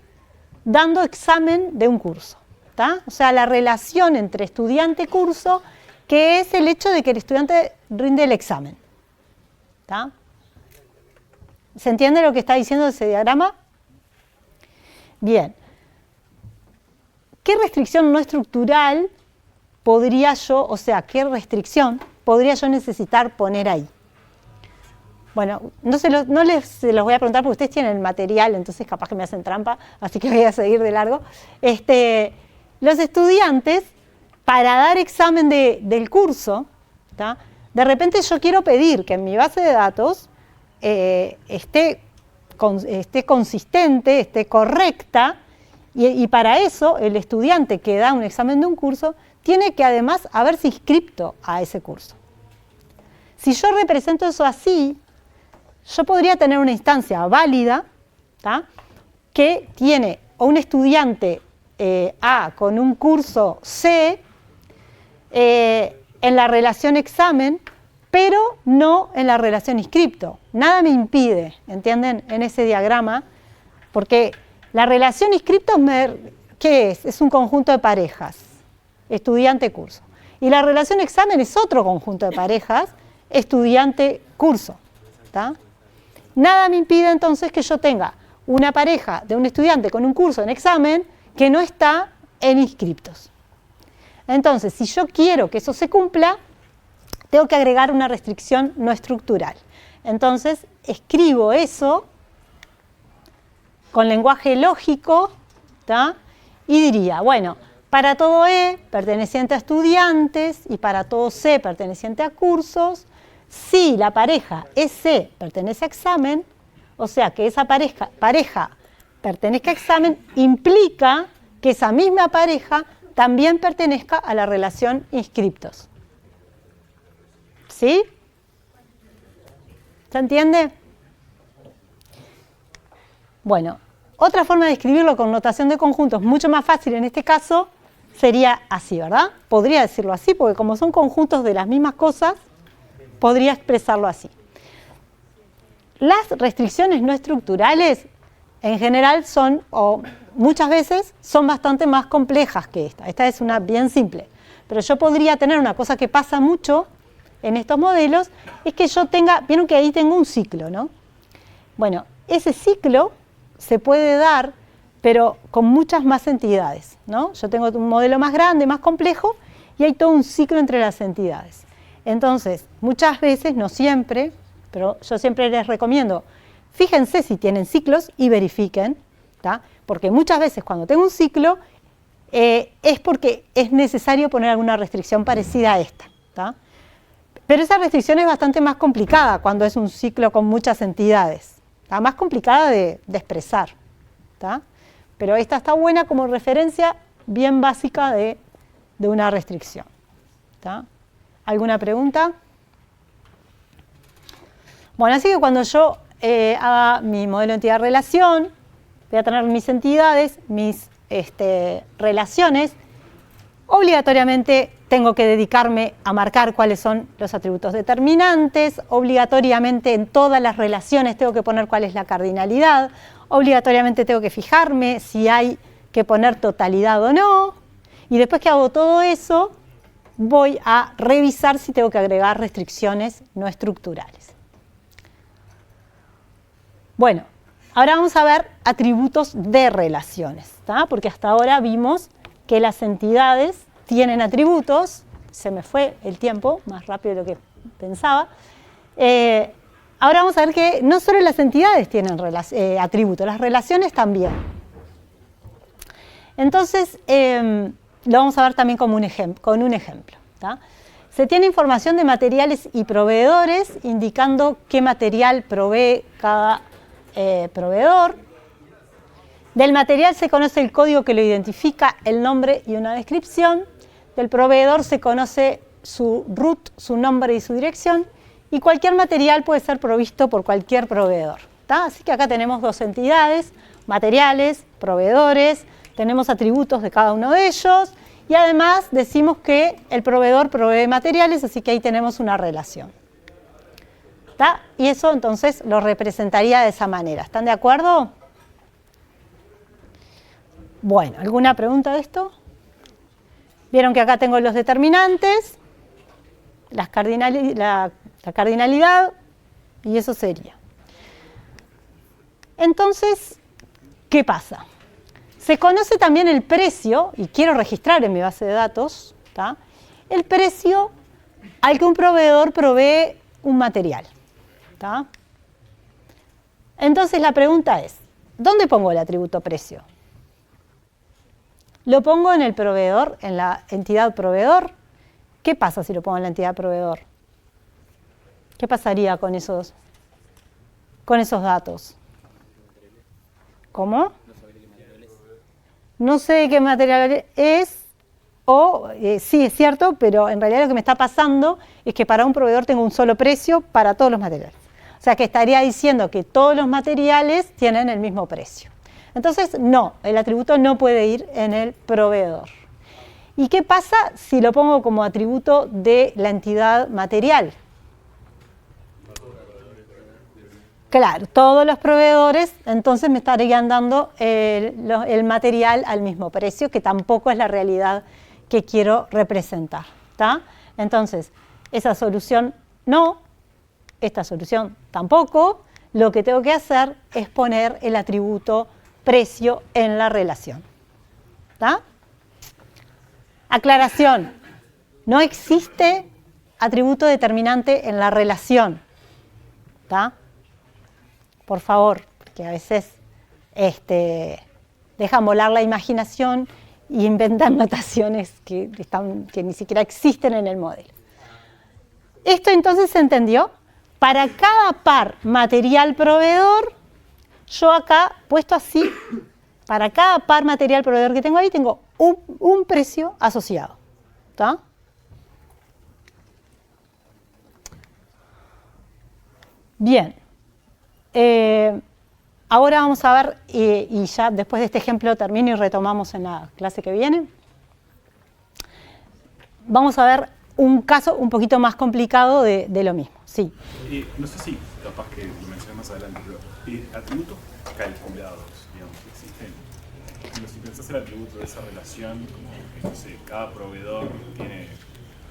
dando examen de un curso, ¿tá? O sea, la relación entre estudiante-curso, que es el hecho de que el estudiante rinde el examen. ¿Tá? ¿Se entiende lo que está diciendo ese diagrama? Bien. ¿Qué restricción no estructural podría yo, o sea, qué restricción podría yo necesitar poner ahí? Bueno, no se los voy a preguntar porque ustedes tienen el material, entonces capaz que me hacen trampa, así que voy a seguir de largo. Los estudiantes, para dar examen del curso, ¿tá? De repente yo quiero pedir que en mi base de datos esté consistente, esté correcta, y para eso el estudiante que da un examen de un curso tiene que además haberse inscrito a ese curso. Si yo represento eso así, yo podría tener una instancia válida, ¿tá? Que tiene un estudiante A con un curso C en la relación examen, pero no en la relación inscripto. Nada me impide, ¿entienden? En ese diagrama, porque la relación inscripto, ¿qué es? Es un conjunto de parejas, estudiante-curso. Y la relación examen es otro conjunto de parejas, estudiante-curso. ¿Tá? Nada me impide entonces que yo tenga una pareja de un estudiante con un curso en examen que no está en inscriptos. Entonces, si yo quiero que eso se cumpla, tengo que agregar una restricción no estructural. Entonces, escribo eso con lenguaje lógico, ¿tá? Y diría, bueno, para todo E perteneciente a estudiantes y para todo C perteneciente a cursos, si la pareja EC pertenece a examen, o sea que esa pareja pertenezca a examen, implica que esa misma pareja también pertenezca a la relación inscriptos. ¿Sí? ¿Se entiende? Bueno, otra forma de escribirlo con notación de conjuntos, mucho más fácil en este caso, sería así, ¿verdad? Podría decirlo así, porque como son conjuntos de las mismas cosas, podría expresarlo así. Las restricciones no estructurales, en general, son, o muchas veces, son bastante más complejas que esta. Esta es una bien simple. Pero yo podría tener una cosa que pasa mucho en estos modelos, es que yo tenga, vieron que ahí tengo un ciclo, ¿no? Bueno, ese ciclo se puede dar, pero con muchas más entidades, ¿no? Yo tengo un modelo más grande, más complejo, y hay todo un ciclo entre las entidades. Entonces, muchas veces, no siempre, pero yo siempre les recomiendo, fíjense si tienen ciclos y verifiquen, ¿tá? Porque muchas veces cuando tengo un ciclo es porque es necesario poner alguna restricción parecida a esta, ¿tá? Pero esa restricción es bastante más complicada cuando es un ciclo con muchas entidades, ¿tá? Más complicada de expresar, ¿tá? Pero esta está buena como referencia bien básica de una restricción, ¿tá? ¿Alguna pregunta? Bueno, así que cuando yo haga mi modelo de entidad-relación, voy a tener mis entidades, mis relaciones, obligatoriamente tengo que dedicarme a marcar cuáles son los atributos determinantes, obligatoriamente en todas las relaciones tengo que poner cuál es la cardinalidad, obligatoriamente tengo que fijarme si hay que poner totalidad o no, y después que hago todo eso, voy a revisar si tengo que agregar restricciones no estructurales. Bueno, ahora vamos a ver atributos de relaciones, ¿tá? Porque hasta ahora vimos que las entidades tienen atributos, se me fue el tiempo, más rápido de lo que pensaba. Ahora vamos a ver que no solo las entidades tienen atributos, las relaciones también. Entonces, lo vamos a ver también con un ejemplo, ¿tá? Se tiene información de materiales y proveedores, indicando qué material provee cada proveedor. Del material se conoce el código que lo identifica, el nombre y una descripción. Del proveedor se conoce su root, su nombre y su dirección. Y cualquier material puede ser provisto por cualquier proveedor, ¿tá? Así que acá tenemos dos entidades, materiales, proveedores, tenemos atributos de cada uno de ellos. Y además decimos que el proveedor provee materiales, así que ahí tenemos una relación, ¿tá? Y eso entonces lo representaría de esa manera. ¿Están de acuerdo? Bueno, ¿alguna pregunta de esto? Vieron que acá tengo los determinantes, la cardinalidad, y eso sería. Entonces, ¿qué pasa? Se conoce también el precio, y quiero registrar en mi base de datos, ¿tá? El precio al que un proveedor provee un material, ¿tá? Entonces la pregunta es, ¿dónde pongo el atributo precio? ¿Lo pongo en el proveedor, en la entidad proveedor? ¿Qué pasa si lo pongo en la entidad proveedor? ¿Qué pasaría con esos datos? ¿Cómo? No sé de qué material es, o sí es cierto, pero en realidad lo que me está pasando es que para un proveedor tengo un solo precio para todos los materiales. O sea que estaría diciendo que todos los materiales tienen el mismo precio. Entonces, no, el atributo no puede ir en el proveedor. ¿Y qué pasa si lo pongo como atributo de la entidad material? Claro, todos los proveedores, entonces me estarían dando el material al mismo precio, que tampoco es la realidad que quiero representar, ¿tá? Entonces, esa solución no, esta solución tampoco. Lo que tengo que hacer es poner el atributo precio en la relación, ¿tá? Aclaración, no existe atributo determinante en la relación, ¿tá? Por favor, porque a veces dejan volar la imaginación y inventan notaciones que ni siquiera existen en el modelo. Esto entonces se entendió. Para cada par material-proveedor, yo acá, puesto así, para cada par material-proveedor que tengo ahí, tengo un precio asociado, ¿tá? Bien. Ahora vamos a ver, y ya después de este ejemplo termino y retomamos en la clase que viene. Vamos a ver un caso un poquito más complicado de lo mismo. Sí. No sé si capaz que lo mencioné más adelante, pero atributos calculados, digamos, existen. Si pensás el atributo de esa relación, como que no sé, cada proveedor tiene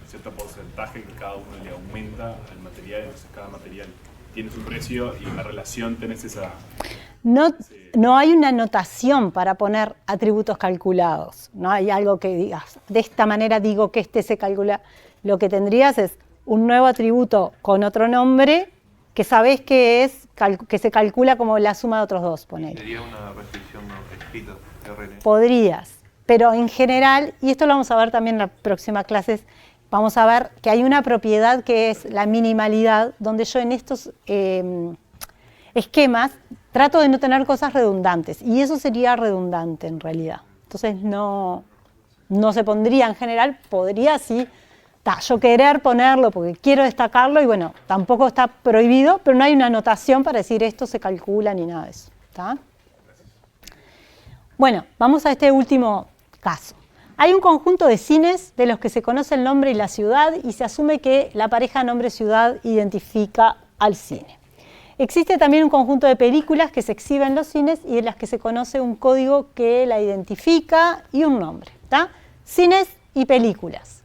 cierto porcentaje que cada uno le aumenta al material, entonces cada material tiene su precio y en la relación tenés esa... No no hay una notación para poner atributos calculados. No hay algo que digas, de esta manera digo que este se calcula. Lo que tendrías es un nuevo atributo con otro nombre que sabés que se calcula como la suma de otros dos, ponele. Sería una restricción no escrita, RN. Podrías, pero en general, y esto lo vamos a ver también en la próxima clase, vamos a ver que hay una propiedad que es la minimalidad, donde yo en estos esquemas trato de no tener cosas redundantes, y eso sería redundante en realidad. Entonces no se pondría en general, podría sí, yo querer ponerlo porque quiero destacarlo, y bueno, tampoco está prohibido, pero no hay una notación para decir esto se calcula ni nada de eso. ¿Tá? Bueno, vamos a este último caso. Hay un conjunto de cines de los que se conoce el nombre y la ciudad y se asume que la pareja nombre-ciudad identifica al cine. Existe también un conjunto de películas que se exhiben en los cines y de las que se conoce un código que la identifica y un nombre. ¿Tá? Cines y películas.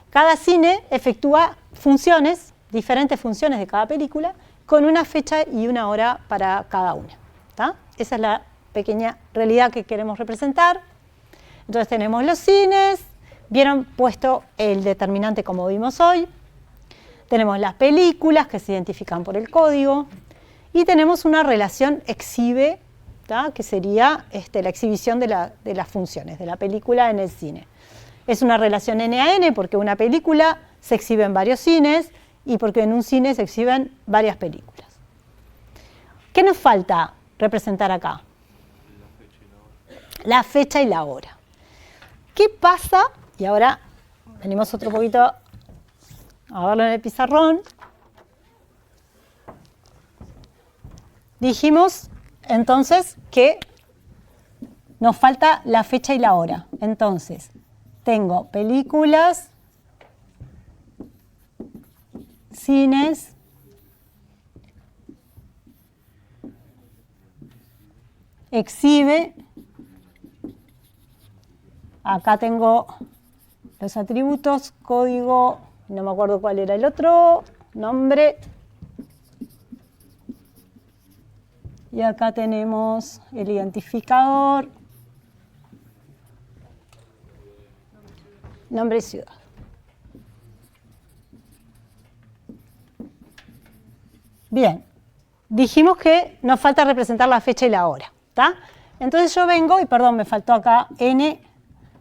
Cada cine efectúa funciones, diferentes funciones de cada película, con una fecha y una hora para cada una. ¿Tá? Esa es la pequeña realidad que queremos representar. Entonces tenemos los cines, vieron puesto el determinante como vimos hoy, tenemos las películas que se identifican por el código y tenemos una relación exhibe, ¿tá? Que sería la exhibición de las funciones de la película en el cine. Es una relación N a N porque una película se exhibe en varios cines y porque en un cine se exhiben varias películas. ¿Qué nos falta representar acá? La fecha y la hora. ¿Qué pasa? Y ahora venimos otro poquito a verlo en el pizarrón. Dijimos entonces que nos falta la fecha y la hora. Entonces, tengo películas, cines, exhibe. Acá tengo los atributos, código, no me acuerdo cuál era el otro, nombre. Y acá tenemos el identificador, nombre y ciudad. Bien, dijimos que nos falta representar la fecha y la hora, ¿tá? Entonces yo vengo, y perdón, me faltó acá N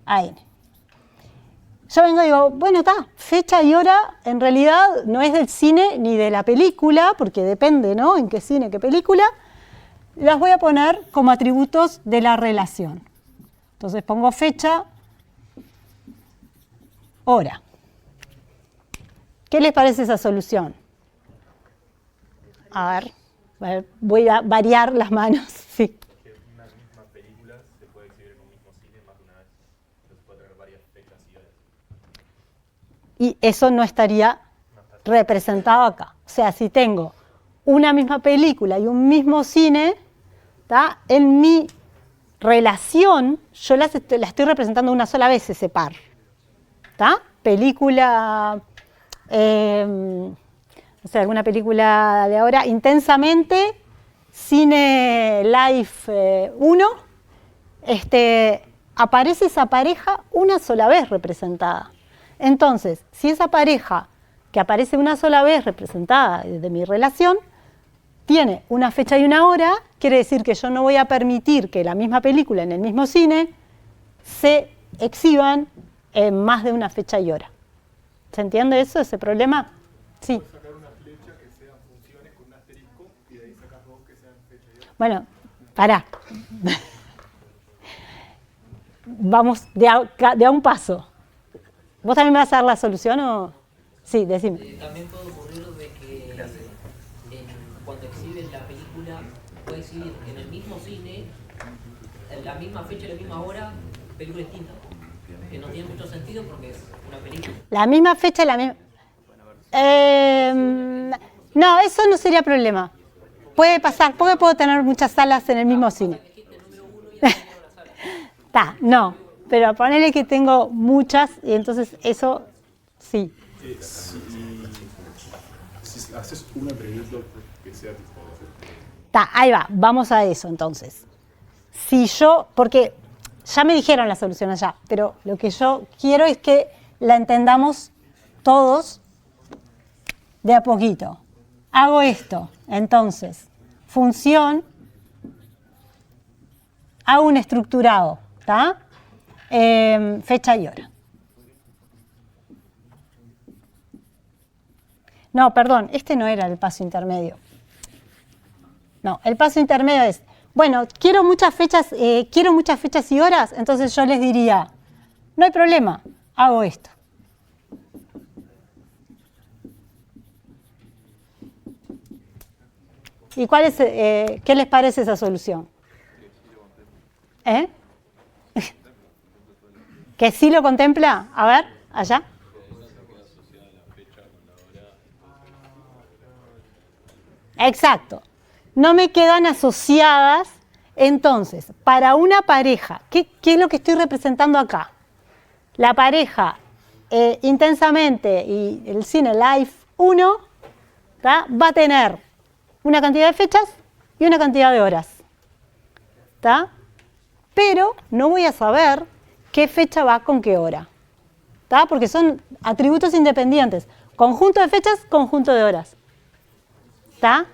a N. Yo vengo y digo, bueno, está, fecha y hora en realidad no es del cine ni de la película, porque depende, ¿no? En qué cine, qué película. Las voy a poner como atributos de la relación. Entonces pongo fecha, hora. ¿Qué les parece esa solución? A ver, voy a variar las manos. Sí. Que una misma película se puede exhibir en un mismo cine más de una vez. Entonces puede tener varias fechas y horas. Y eso no estaría representado acá. O sea, si tengo una misma película y un mismo cine, ¿tá? En mi relación, yo la estoy representando una sola vez ese par. ¿Tá? Película, o sea, alguna película de ahora, Intensamente, Cine Life 1, aparece esa pareja una sola vez representada. Entonces, si esa pareja que aparece una sola vez representada de mi relación, tiene una fecha y una hora, quiere decir que yo no voy a permitir que la misma película en el mismo cine se exhiban en más de una fecha y hora. ¿Se entiende eso, ese problema? Sí. Puedes sacar una flecha que sean funciones con un asterisco y de ahí sacas dos que sean fecha y hora. Bueno, pará. Vamos de a un paso. ¿Vos también me vas a dar la solución o...? Sí, decime. También puede ocurrir de que cuando exhibes la película, puede exhibir en el mismo cine, en la misma fecha y la misma hora, película distinta. Que no tiene mucho sentido porque es una película. La misma fecha y la misma... no, eso no sería problema. Puede pasar, porque puedo tener muchas salas en el mismo cine. No, pero ponele que tengo muchas y entonces eso sí. Si haces un atributo que sea tipo... Ahí va, vamos a eso entonces. si yo, porque ya me dijeron la solución allá, pero lo que yo quiero es que la entendamos todos de a poquito. Hago esto, entonces, función, hago un estructurado, ¿está? Fecha y hora. No, perdón, este no era el paso intermedio. No, el paso intermedio es, bueno, quiero muchas fechas y horas, entonces yo les diría, no hay problema, hago esto. ¿Y cuál es, qué les parece esa solución? ¿Que sí lo contempla? A ver, allá. Exacto. No me quedan asociadas. Entonces, para una pareja, ¿qué es lo que estoy representando acá? La pareja intensamente y el cine Life 1 va a tener una cantidad de fechas y una cantidad de horas. ¿Está? Pero no voy a saber qué fecha va con qué hora. ¿Está? Porque son atributos independientes. Conjunto de fechas, conjunto de horas. ¿Está?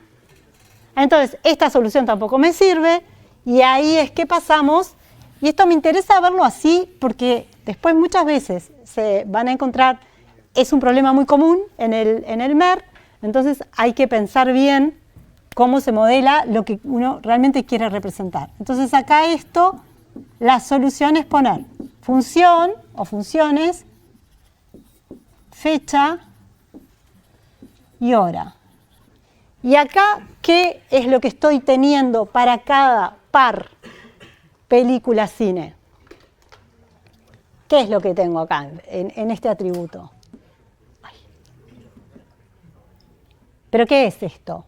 Entonces, esta solución tampoco me sirve y ahí es que pasamos, y esto me interesa verlo así porque después muchas veces se van a encontrar, es un problema muy común en el MER, entonces hay que pensar bien cómo se modela lo que uno realmente quiere representar. Entonces acá esto, la solución es poner función o funciones, fecha y hora. Y acá, ¿qué es lo que estoy teniendo para cada par película-cine? ¿Qué es lo que tengo acá en este atributo? Ay. ¿Pero qué es esto?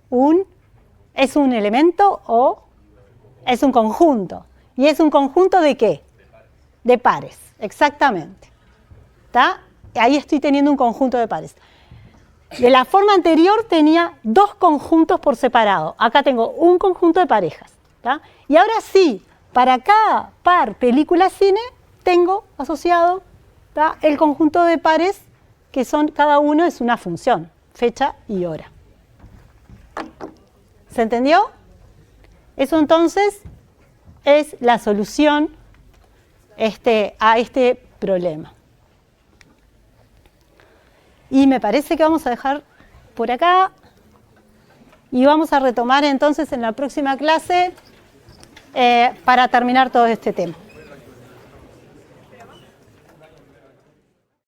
¿Es un elemento o es un conjunto? ¿Y es un conjunto de qué? De pares, exactamente. ¿Está? Ahí estoy teniendo un conjunto de pares. De la forma anterior tenía dos conjuntos por separado. Acá tengo un conjunto de parejas. ¿Tá? Y ahora sí, para cada par película-cine tengo asociado, ¿tá?, el conjunto de pares que son, cada uno es una función, fecha y hora. ¿Se entendió? Eso entonces es la solución a este problema. Y me parece que vamos a dejar por acá y vamos a retomar entonces en la próxima clase para terminar todo este tema.